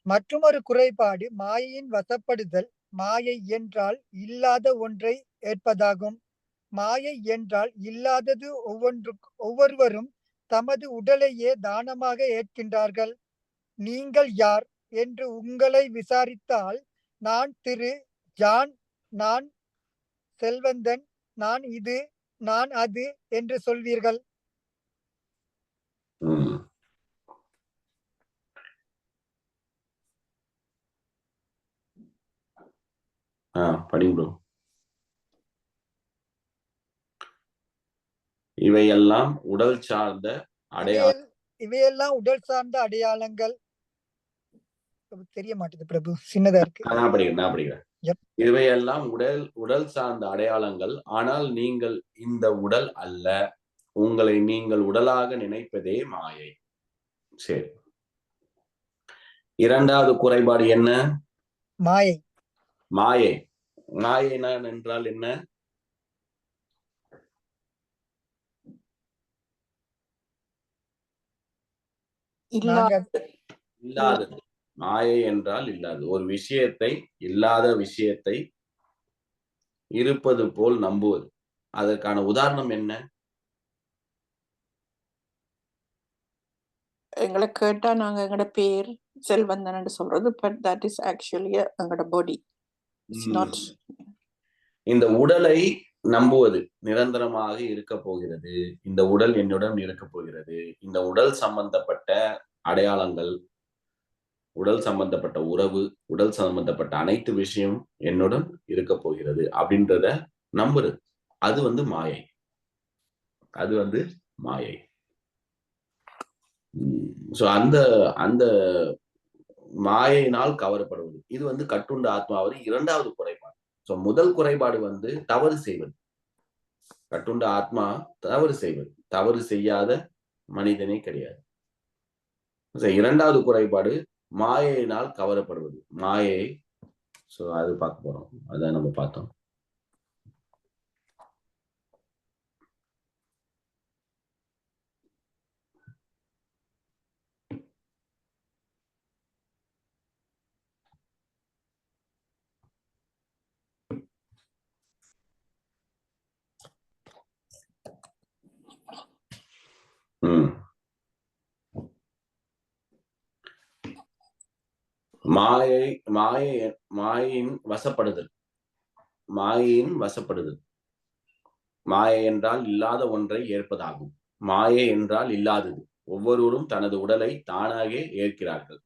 மற்றொரு குறைபாடு மாயையின் வசப்படுதல். மாயை என்றால் இல்லாத ஒன்றை ஏற்பதாகும். மாயை என்றால் இல்லாதது ஒவ்வொருவரும் தமது உடலையே தானமாக ஏற்கின்றார்கள். நீங்கள் யார் என்று உங்களை விசாரித்தால், நான் திரு ஜான், நான் செல்வந்தன், நான் இது, நான் அது என்று சொல்வீர்கள். இவையெல்லாம் உடல் சார்ந்த அடையாளங்கள். தெரிய மாட்டேது பிரபு, சின்னதா இருக்கு. நான் படிக்கிறேன். இவையெல்லாம் உடல் சார்ந்த அடையாளங்கள். ஆனால் நீங்கள் இந்த உடல் அல்ல. உங்களை நீங்கள் உடலாக நினைப்பதே மாயை. சரி, இரண்டாவது குறைபாடு என்ன? மாயை என்றால் என்ன? இல்லாதது. மாயை என்றால் இல்லாதது. ஒரு விஷயத்தை, இல்லாத விஷயத்தை இருப்பது போல் நம்புவது. அதற்கான உதாரணம் என்ன? எங்களை கேட்டா நாங்க எங்களோட பேர் செல்வந்தன் சொல்றது, but that is actually எங்களோட body. இந்த உடலை நம்புவது நிரந்தரமாக இருக்க போகிறது, இந்த உடல் என்னுடன் இருக்க போகிறது, இந்த உடல் சம்பந்தப்பட்ட அடையாளங்கள், உடல் சம்பந்தப்பட்ட உறவு, உடல் சம்பந்தப்பட்ட அனைத்து விஷயம் என்னுடன் இருக்க போகிறது அப்படின்றத நம்புறது. அது வந்து மாயை. சோ அந்த மாயையினால் கவரப்படுவது, இது வந்து கட்டுண்ட ஆத்மாவது இரண்டாவது குறைபாடு. சோ முதல் குறைபாடு வந்து தவறு செய்வது. கட்டுண்ட ஆத்மா தவறு செய்வது. தவறு செய்யாத மனிதனே கிடையாது. இரண்டாவது குறைபாடு மாயையினால் கவரப்படுவது. மாயை. சோ அது பார்க்க போறோம். அதான் நம்ம பார்த்தோம். மாயையின் வசப்படுதல். மாயை என்றால் இல்லாத ஒன்றை ஏற்பதாகும். மாயை என்றால் இல்லாதது. ஒவ்வொருவரும் தனது உடலை தானாக ஏற்கிறார்கள்.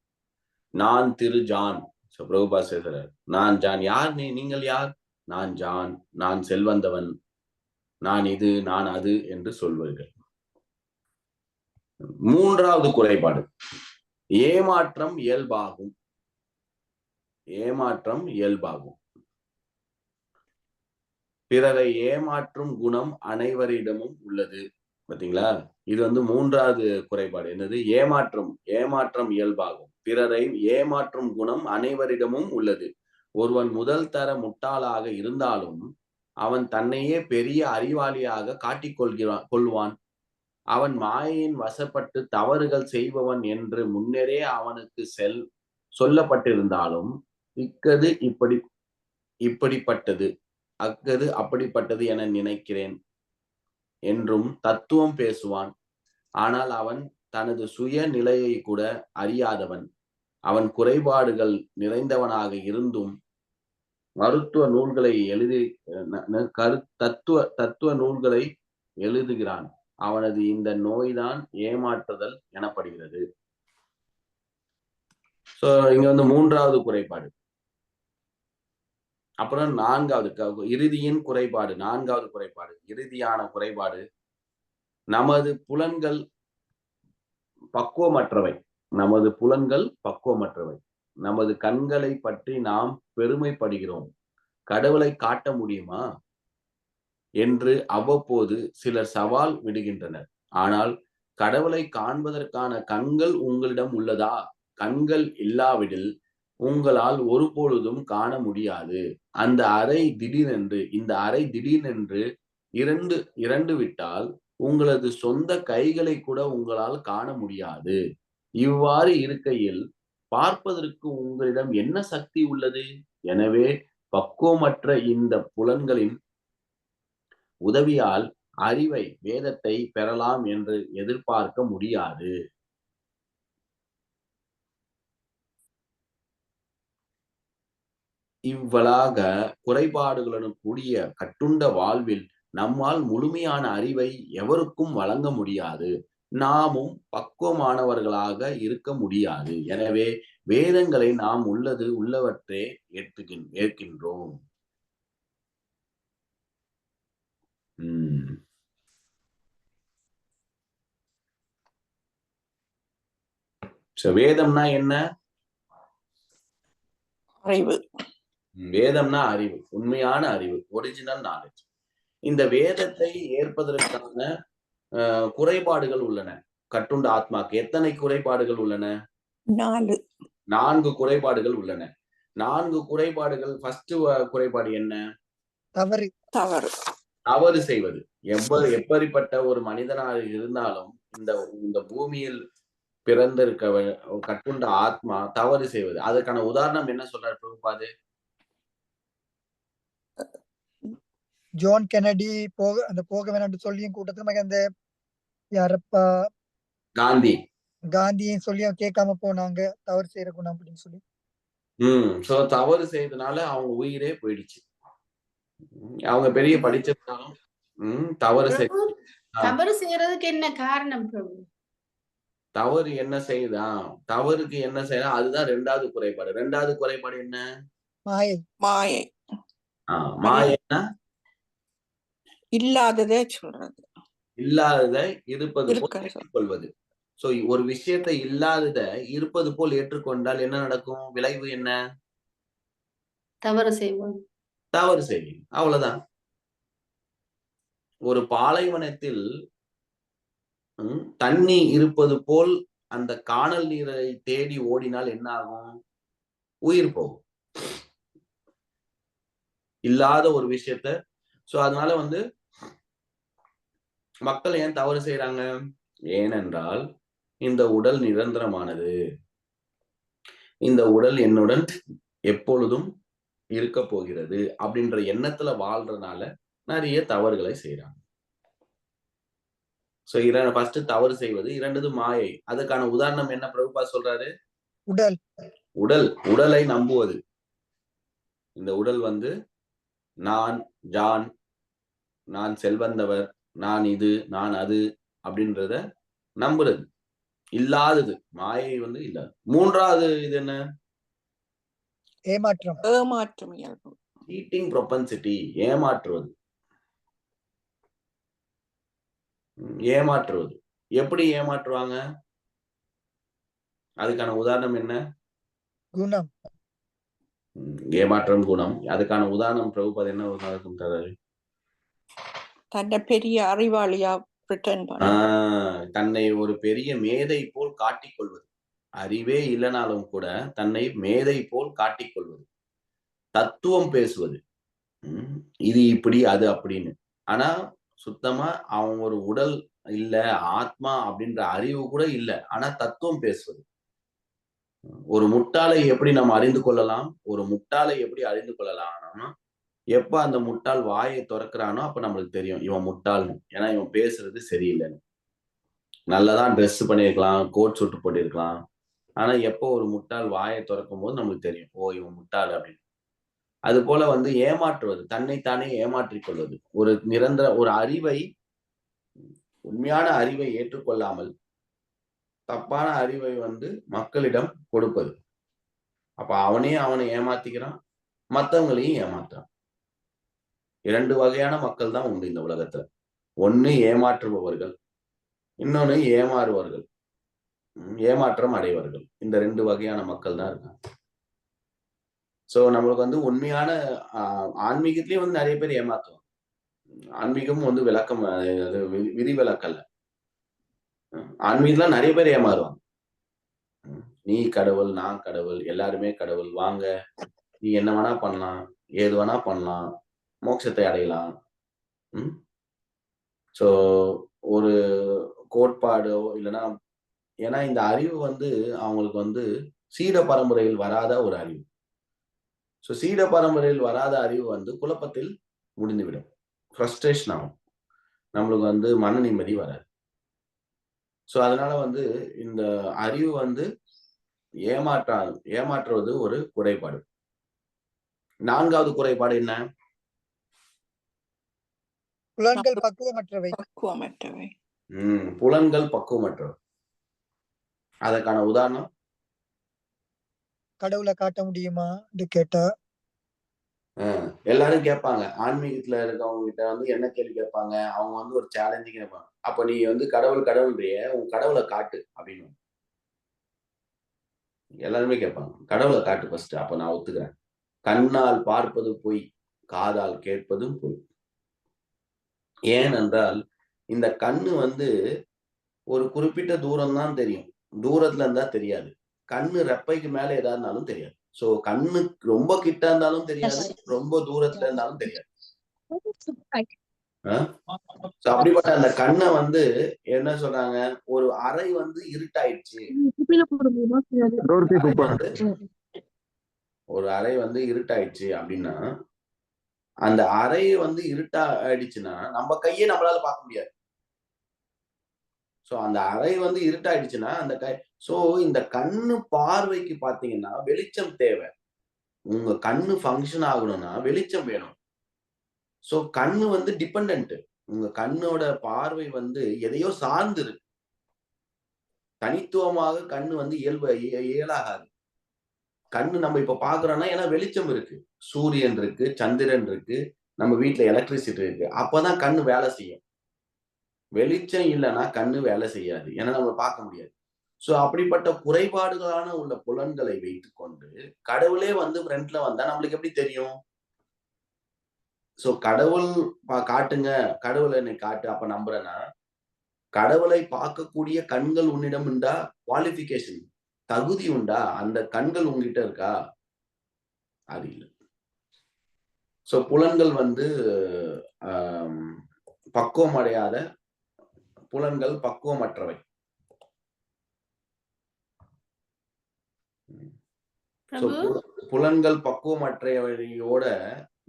நான் திரு ஜான். பிரபுபா சொல்றார், நான் ஜான். யார் நீங்கள் யார்? நான் ஜான், நான் செல்வந்தவன், நான் இது, நான் அது என்று சொல்வார்கள். மூன்றாவது குறைபாடு ஏமாற்றம் இயல்பாகும். பிறரை ஏமாற்றும் குணம் அனைவரிடமும் உள்ளது. பாத்தீங்களா? இது வந்து மூன்றாவது குறைபாடு. என்னது? ஏமாற்றம் இயல்பாகும். பிறரை ஏமாற்றும் குணம் அனைவரிடமும் உள்ளது. ஒருவன் முதல் தர முட்டாளாக இருந்தாலும் அவன் தன்னையே பெரிய அறிவாளியாக காட்டிக் கொள்வான். அவன் மாயையின் வசப்பட்டு தவறுகள் செய்பவன் என்று முன்னரே அவனுக்கு சொல்லப்பட்டிருந்தாலும் இக்கது இப்படிப்பட்டது, அக்கது அப்படிப்பட்டது என நினைக்கிறேன் என்றும் தத்துவம் பேசுவான். ஆனால் அவன் தனது சுய நிலையை கூட அறியாதவன். அவன் குறைபாடுகள் நிறைந்தவனாக இருந்தும் மருத்துவ நூல்களை தத்துவ நூல்களை எழுதுகிறான். அவனது இந்த நோய்தான் ஏமாற்றுதல் எனப்படுகிறது. சோ இங்க வந்து மூன்றாவது குறைபாடு. அப்புறம் இறுதியின் குறைபாடு. நான்காவது குறைபாடு, இறுதியான குறைபாடு. நமது புலன்கள் பக்குவமற்றவை. நமது கண்களை பற்றி நாம் பெருமைப்படுகிறோம். கடவுளை காட்ட முடியுமா என்று அவ்வப்போது சிலர் சவால் விடுகின்றனர். ஆனால் கடவுளை காண்பதற்கான கண்கள் உங்களிடம் உள்ளதா? கண்கள் இல்லாவிடில் உங்களால் ஒருபொழுதும் காண முடியாது. இந்த அறை திடீரென்று இறந்து விட்டால் உங்களது சொந்த கைகளை கூட உங்களால் காண முடியாது. இவ்வாறு இருக்கையில் பார்ப்பதற்கு உங்களிடம் என்ன சக்தி உள்ளது? எனவே பக்குவமற்ற இந்த புலன்களின் உதவியால் அறிவை, வேதத்தை பெறலாம் என்று எதிர்பார்க்க முடியாது. இவ்வளாக குறைபாடுகளுடன் கூடிய கட்டுண்ட வாழ்வில் நம்மால் முழுமையான அறிவை எவருக்கும் வழங்க முடியாது. நாமும் பக்குவமானவர்களாக இருக்க முடியாது. எனவே வேதங்களை நாம் உள்ளவற்றே ஏற்கின்றோம். வேதம்னா என்ன? அறிவு. வேதம்னா அறிவு, உண்மையான அறிவு, ஒரிஜினல் நாலேஜ். இந்த வேதத்தை ஏற்பதற்கான குறைபாடுகள் உள்ளன. கட்டுண்ட ஆத்மாக்கு எத்தனை குறைபாடுகள் உள்ளன? 4 குறைபாடுகள் உள்ளன. 4 குறைபாடுகள். ஃபர்ஸ்ட் குறைபாடு என்ன? தவறு செய்வது. எப்படிப்பட்ட ஒரு மனிதனாக இருந்தாலும் இந்த பூமியில் பிறந்திருக்க கட்டுண்ட ஆத்மா தவறு செய்வது. அதற்கான உதாரணம் என்ன சொல்றாரு பிரபுபாது? ஜான் கென்னடி போக வேணாம்னு சொல்லியும் கூட்டத்துல அந்த யாரப்பா காந்தியும் சொல்லியும் கேட்காம போனாங்க, தவறு செய்யற குணம் அப்படின்னு சொல்லி. தவறு செய்தனால அவங்க உயிரே போயிடுச்சு. அவங்க பெரிய படிச்சிருந்தாலும் தவறு செய்யறதுக்கு என்ன காரணம் பிரபு? தவறு என்ன செய்யுதான்? தவறுக்கு என்ன செய்யலாம்? அதுதான் 2வது குறைபாடு. 2வது குறைபாடு என்ன? மாயை. மாயைன்னா இல்லாததை சொல்றது. இல்லாததை இருப்பது போல் ஏற்றுக்கொள்வது. சோ ஒரு விஷயத்தை இல்லாததை இருப்பது போல் ஏற்றுக்கொண்டால் என்ன நடக்கும்? விளைவு என்ன? தவறு செய்வோம். அவ்வளவுதான். ஒரு பாலைவனத்தில் தண்ணி இருப்பது போல் அந்த காணல் நீரை தேடி ஓடினால் என்ன ஆகும்? உயிர் போகும். இல்லாத ஒரு விஷயத்த. சோ அதனால மக்கள் ஏன் தவறு செய்யறாங்க? ஏனென்றால் இந்த உடல் நிரந்தரமானது. இந்த உடல் என்னுடன் எப்பொழுதும் இருக்க போகிறது அப்படின்ற எண்ணத்துல வாழ்றதுனால நிறைய தவறுகளை செய்யறாங்க. சோ ஃபர்ஸ்ட் தவறு செய்வது, 2வது மாயை. அதுக்கான உதாரணம் என்ன பிரபுபா சொல்றாரு? உடலை நம்புவது. இந்த உடல் நான் ஜான், நான் செல்வந்தவர், நான் இது, நான் அது அப்படின்றத நம்புறது. இல்லாதது மாயை இல்லாது. 3வது இது என்ன? ஏமாற்றம். Cheating propensity. ஏமாற்றுவது. எப்படி ஏமாற்றுவாங்க? அதுக்கான உதாரணம் என்ன? குணம். ஏமாற்றம் குணம். அதுக்கான உதாரணம் பிரபுபாத் என்ன உதாரணம் தராரு? தன்னை பெரிய அறிவாளியா பிரிட்டன் பண்ண தன்னை ஒரு பெரிய மேதை போல் காட்டிக்கொள்வது. அறிவே இல்லைனாலும் கூட தன்னை மேதை போல் காட்டிக்கொள்வது, தத்துவம் பேசுவது. இது இப்படி அது அப்படின்னு. ஆனா சுத்தமா அவன் ஒரு உடல் இல்ல, ஆத்மா அப்படின்ற அறிவு கூட இல்ல. ஆனா தத்துவம் பேசுவது. ஒரு முட்டாளை எப்படி நம்ம அறிந்து கொள்ளலாம்? ஒரு முட்டாளை எப்படி அறிந்து கொள்ளலாம்னா, எப்ப அந்த முட்டாள் வாயை திறக்கிறானோ அப்ப நம்மளுக்கு தெரியும் இவன் முட்டாள்னு. ஏன்னா இவன் பேசுறது சரியில்லைன்னு. நல்லதான் ட்ரெஸ் பண்ணியிருக்கலாம், கோட் சூட்டு போட்டிருக்கலாம். ஆனா எப்போ ஒரு முட்டாள் வாயை திறக்கும் போது நம்மளுக்கு தெரியும், ஓ இவன் முட்டாள் அப்படின்னு. அது போல வந்து ஏமாற்றுவது, தன்னைத்தானே ஏமாற்றிக் கொள்வது, ஒரு நிரந்தர ஒரு அறிவை, உண்மையான அறிவை ஏற்றுக்கொள்ளாமல் தப்பான அறிவை வந்து மக்களிடம் கொடுப்பது. அப்ப அவனை ஏமாத்திக்கிறான், மத்தவங்களையும் ஏமாத்துறான். 2 வகையான மக்கள் தான் உண்டு இந்த உலகத்துல. ஒண்ணு ஏமாற்றுபவர்கள், இன்னொன்னு ஏமாறுவர்கள், ஏமாற்றம் அடைவர்கள். இந்த 2 வகையான மக்கள் தான் இருக்காங்க. சோ நம்மளுக்கு வந்து உண்மையான ஆன்மீகத்திலயும் வந்து நிறைய பேர் ஏமாத்துவாங்க. ஆன்மீகம் வந்து விளக்கம், அது விதிவிலக்கல்ல. ஆன்மீகத்துல நிறைய பேர் ஏமாறுவாங்க. நீ கடவுள், நான் கடவுள், எல்லாருமே கடவுள், வாங்க நீ என்ன வேணா பண்ணலாம், ஏது வேணா பண்ணலாம், மோட்சத்தை அடையலாம். சோ ஒரு கோட்பாடோ இல்லைன்னா, ஏன்னா இந்த அறிவு வந்து அவங்களுக்கு வந்து சீட பரம்பரையில் வராத ஒரு அறிவு. சோ சீட பரம்பரையில் வராத அறிவு வந்து குழப்பத்தில் முடிந்துவிடும், ஃப்ரஸ்ட்ரேஷன் ஆகும், நம்மளுக்கு வந்து மன நிம்மதி வராது. சோ அதனால வந்து இந்த அறிவு வந்து ஏமாற்றுவது ஒரு குறைபாடு. 4வது குறைபாடு என்ன? புலன்கள் பக்குவமற்றவை. புலன்கள் பக்குவமற்றவை. அதற்கான உதாரணம், கடவுளை காட்ட முடியுமா கேட்டா எல்லாரும் கேட்பாங்க. ஆன்மீகத்துல இருக்கவங்க கிட்ட வந்து என்ன கேள்வி கேட்பாங்க, அவங்க வந்து ஒரு சேலஞ்சிங் கேட்பாங்க. அப்ப நீ வந்து கடவுள்றிய, உன் கடவுளை காட்டு அப்படின்னு எல்லாருமே கேட்பாங்க. கடவுளை காட்டு ஃபர்ஸ்ட். அப்ப நான் ஒத்துக்கிறேன். கண்ணால் பார்ப்பது பொய், காதால் கேட்பதும் பொய். ஏனென்றால் இந்த கண்ணு வந்து ஒரு குறிப்பிட்ட தூரம் தான் தெரியும், தூரத்துல இருந்தா தெரியாது. கண்ணு ரெப்பைக்கு மேல ஏதாருந்தாலும் தெரியாது. சோ கண்ணு ரொம்ப கிட்ட இருந்தாலும் தெரியாது, ரொம்ப தூரத்துல இருந்தாலும் தெரியாது. அப்படிப்பட்ட அந்த கண்ணை வந்து என்ன சொல்றாங்க, ஒரு அறை வந்து இருட்டாயிடுச்சு, ஒரு அறை வந்து இருட்டாயிடுச்சு அப்படின்னா, அந்த அறை வந்து இருட்டா ஆயிடுச்சுன்னா நம்ம கையை நம்மளால பார்க்க முடியாது. சோ அந்த அறை வந்து இருட்டாயிடுச்சுன்னா அந்த சோ இந்த கண்ணு பார்வைக்கு பாத்தீங்கன்னா வெளிச்சம் தேவை. உங்க கண்ணு ஃபங்க்ஷன் ஆகணும்னா வெளிச்சம் வேணும். சோ கண்ணு வந்து டிபெண்டன்ட். உங்க கண்ணோட பார்வை வந்து எதையோ சார்ந்து இருக்கு. தனித்துவமாக கண்ணு வந்து இயலாகாது. கண்ணு நம்ம இப்ப பாக்குறோம்னா ஏன்னா வெளிச்சம் இருக்கு, சூரியன் இருக்கு, சந்திரன் இருக்கு, நம்ம வீட்டுல எலக்ட்ரிசிட்டி இருக்கு, அப்பதான் கண்ணு வேலை செய்யும். வெளிச்சம் இல்லைன்னா கண்ணு வேலை செய்யாது, ஏன்னா நம்ம பார்க்க முடியாது. சோ அப்படிப்பட்ட குறைபாடுகளான உள்ள புலன்களை வைத்துக் கொண்டு கடவுளே வந்து ஃப்ரண்ட்ல வந்தா நம்மளுக்கு எப்படி தெரியும்? சோ கடவுள் காட்டுங்க, கடவுளை என்னை காட்டு, அப்ப நம்புறேன்னா கடவுளை பார்க்கக்கூடிய கண்கள் உன்னிடம் உண்டா? குவாலிபிகேஷன், தகுதி உண்டா? அந்த கண்கள் உங்ககிட்ட இருக்கா? அது இல்லை. சோ புலன்கள் வந்து பக்குவம் அடையாத புலன்கள், பக்குவமற்றவை. புலன்கள் பக்குவமற்றவையோட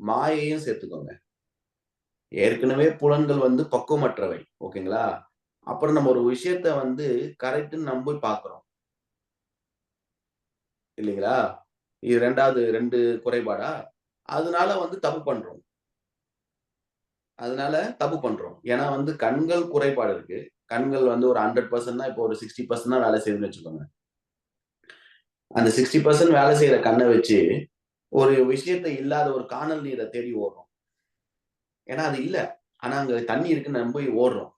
மாயையும் சேர்த்துக்கோங்க. ஏற்கனவே புலன்கள் வந்து பக்குவமற்றவை, ஓகேங்களா? அப்புறம் நம்ம ஒரு விஷயத்த வந்து கரெக்ட்னு நம்பி பாக்குறோம் இல்லைங்களா? இது 2 குறைபாடா? அதனால வந்து தப்பு பண்றோம். ஏன்னா வந்து கண்கள் குறைபாடு இருக்கு. கண்கள் வந்து ஒரு 100% தான், இப்போ ஒரு 60% தான் வேலை செய்யுதுன்னு வச்சுக்கோங்க. அந்த 60% வேலை செய்யற கண்ணை வச்சு ஒரு விஷயத்தை இல்லாத ஒரு காணல் நீரை தேடி ஓடுறோம். ஏன்னா அது இல்ல, ஆனா அங்க தண்ணி இருக்குன்னு நம்பி ஓடுறோம்.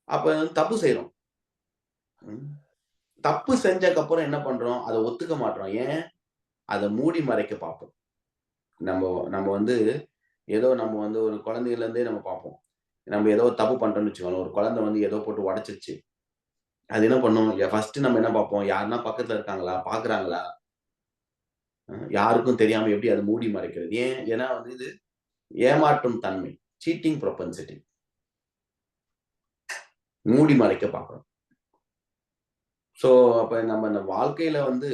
அப்ப தப்பு செய்யறோம். தப்பு செஞ்சதுக்கு அப்புறம் என்ன பண்றோம்? அதை ஒத்துக்க மாட்டோம். ஏன்? அதை மூடி மறைக்க பார்ப்போம். நம்ம வந்து ஏதோ நம்ம வந்து ஒரு குழந்தையில இருந்தே நம்ம பார்ப்போம். நம்ம ஏதோ தப்பு பண்றோம்னு வச்சுக்கோங்களேன். ஒரு குழந்தை வந்து ஏதோ போட்டு உடைச்சிருச்சு. அது என்ன பண்ணும்? ஃபர்ஸ்ட் நம்ம என்ன பார்ப்போம்? யாருன்னா பக்கத்துல இருக்காங்களா? பார்க்குறாங்களா? யாருக்கும் தெரியாம எப்படி அதை மூடி மறைக்கிறது? ஏன்னா வந்து இது ஏமாற்றும் தன்மை, சீட்டிங் ப்ரொபென்சிட்டி. மூடி மறைக்க பார்க்கிறோம். சோ அப்ப நம்ம இந்த வாழ்க்கையில வந்து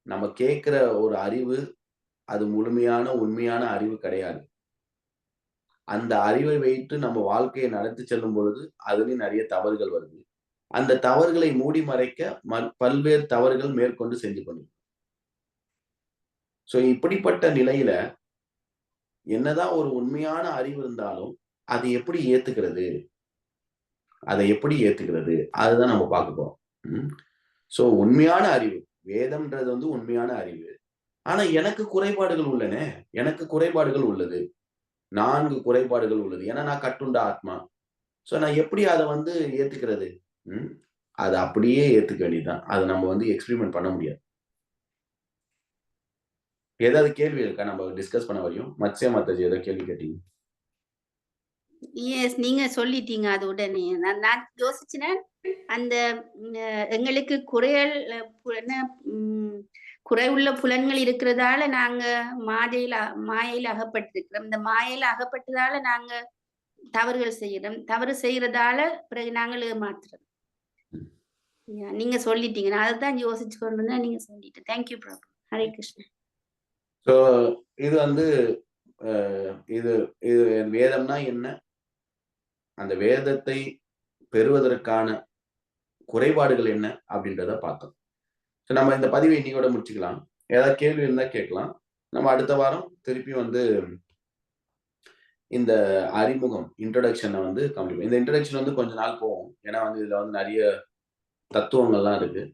நம்ம கேட்கிற ஒரு அறிவு அது முழுமையான உண்மையான அறிவு கிடையாது. அந்த அறிவை வைத்து நம்ம வாழ்க்கையை நடத்தி செல்லும் பொழுது அதுலயும் நிறைய தவறுகள் வருது. அந்த தவறுகளை மூடி மறைக்க பல்வேறு தவறுகள் மேற்கொண்டு செஞ்சு கொண்டு. சோ இப்படிப்பட்ட நிலையில என்னதான் ஒரு உண்மையான அறிவு இருந்தாலும் அதை எப்படி ஏத்துக்கிறது? அதை எப்படி ஏத்துக்கிறது? அதுதான் நம்ம பார்க்க போறோம். சோ உண்மையான அறிவு, வேதம்ன்றது வந்து உண்மையான அறிவு. ஆனா எனக்கு குறைபாடுகள் உள்ளன. எனக்கு குறைபாடுகள் உள்ளது. 4 குறைபாடுகள் உள்ளது. ஏன்னா நான் கட்டுண்ட ஆத்மா. சோ நான் எப்படி அதை வந்து ஏத்துக்கிறது? அதை அப்படியே ஏத்துக்க வேண்டியதுதான். அதை நம்ம வந்து எக்ஸ்பெரிமெண்ட் பண்ண முடியாது. ஏதாவது கேள்வி இருக்கா? நம்ம டிஸ்கஸ் பண்ண வரையும் மத்ஸ்யா மாதாஜி ஏதாவது கேள்வி கேட்டீங்க? எஸ், நீங்க சொல்லிட்டீங்க அது உடனே. நான் யோசிச்சேன் அந்த எங்களுக்கு குறைவுள்ள புலன்கள் இருக்கிறதால நாங்க மாயையில அகப்பட்டிருக்கிறோம். இந்த மாயையில அகப்பட்டதால நாங்க தவறுகள் செய்யறோம். தவறு செய்யறதால பிறகு நாங்கள் ஏமாத்துறோம். நீங்க சொல்லிட்டீங்க. நான் அதைத்தான் யோசிச்சு கொண்டு வந்தேன். நீங்க சொல்லிட்டு தேங்க்யூ பிரபு. ஹரே கிருஷ்ணா. சோ இது வந்து இது இது வேதம்னா என்ன, அந்த வேதத்தை பெறுவதற்கான குறைபாடுகள் என்ன அப்படின்றத பார்த்தோம். நம்ம இந்த பதிவை இன்னையோட முடிச்சுக்கலாம். ஏதாவது கேள்வி இருந்தா கேட்கலாம். நம்ம அடுத்த வாரம் திருப்பி வந்து இந்த அறிமுகம் இன்ட்ரோடக்ஷனை வந்து கம்ப்ளீட். இந்த இன்ட்ரோடக்ஷன் வந்து கொஞ்ச நாள் போகும். ஏன்னா வந்து இதுல வந்து நிறைய தத்துவங்கள்லாம் இருக்கு.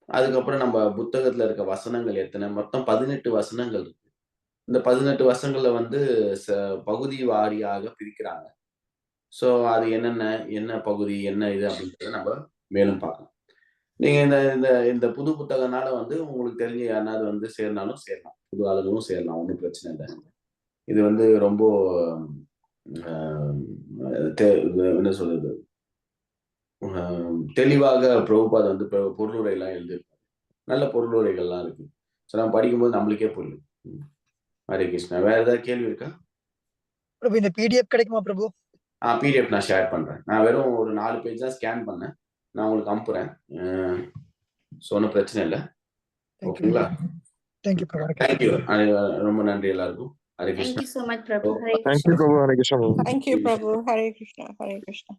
அதுக்கப்புறம் நம்ம புத்தகத்துல இருக்க வசனங்கள் எத்தனை, மொத்தம் 18 வசனங்கள் இருக்கு. இந்த 18 வசனங்கள்ல வந்து பகுதி வாரியாக பிரிக்கிறாங்க. சோ அது என்ன பகுதி, என்ன இது அப்படின்றத நம்ம மேலும் பார்க்கலாம். நீங்க இந்த புது புத்தகனால வந்து உங்களுக்கு தெரிஞ்ச யாருனாவது வந்து சேரனாலும் சேரலாம். புது ஆளுங்களும் சேரலாம். ஒன்றும் பிரச்சனை இல்லை. இது வந்து ரொம்ப என்ன சொல்றது, தெளிவாக பிரபுபாத் வந்து பொருளுரை எல்லாம் எழுதியிருக்காரு. நல்ல பொருளுரைகள்லாம் இருக்கு. ஸோ நம்ம படிக்கும்போது நம்மளுக்கே புரியும். ஹரே கிருஷ்ணா. வேற ஏதாவது கேள்வி இருக்கா? பிரபு இந்த பிடிஎஃப் கிடைக்குமா பிரபு? பிடிஎஃப் நான் ஷேர் பண்றேன். நான் வெறும் ஒரு 4 பேஜ் தான் ஸ்கேன் பண்ணேன். நான் உங்களுக்கு அனுப்புறேன். ஒன்றும் பிரச்சனை இல்லை. ஓகேங்களா? தேங்க்யூ பிரபு. தேங்க்யூ. ரொம்ப நன்றி எல்லாருக்கும். Hare Krishna. Thank you so much, Prabhu. Hare Thank you, Krishna. Prabhu. Hare Krishna. Thank you, Prabhu. Hare Krishna. Hare Krishna.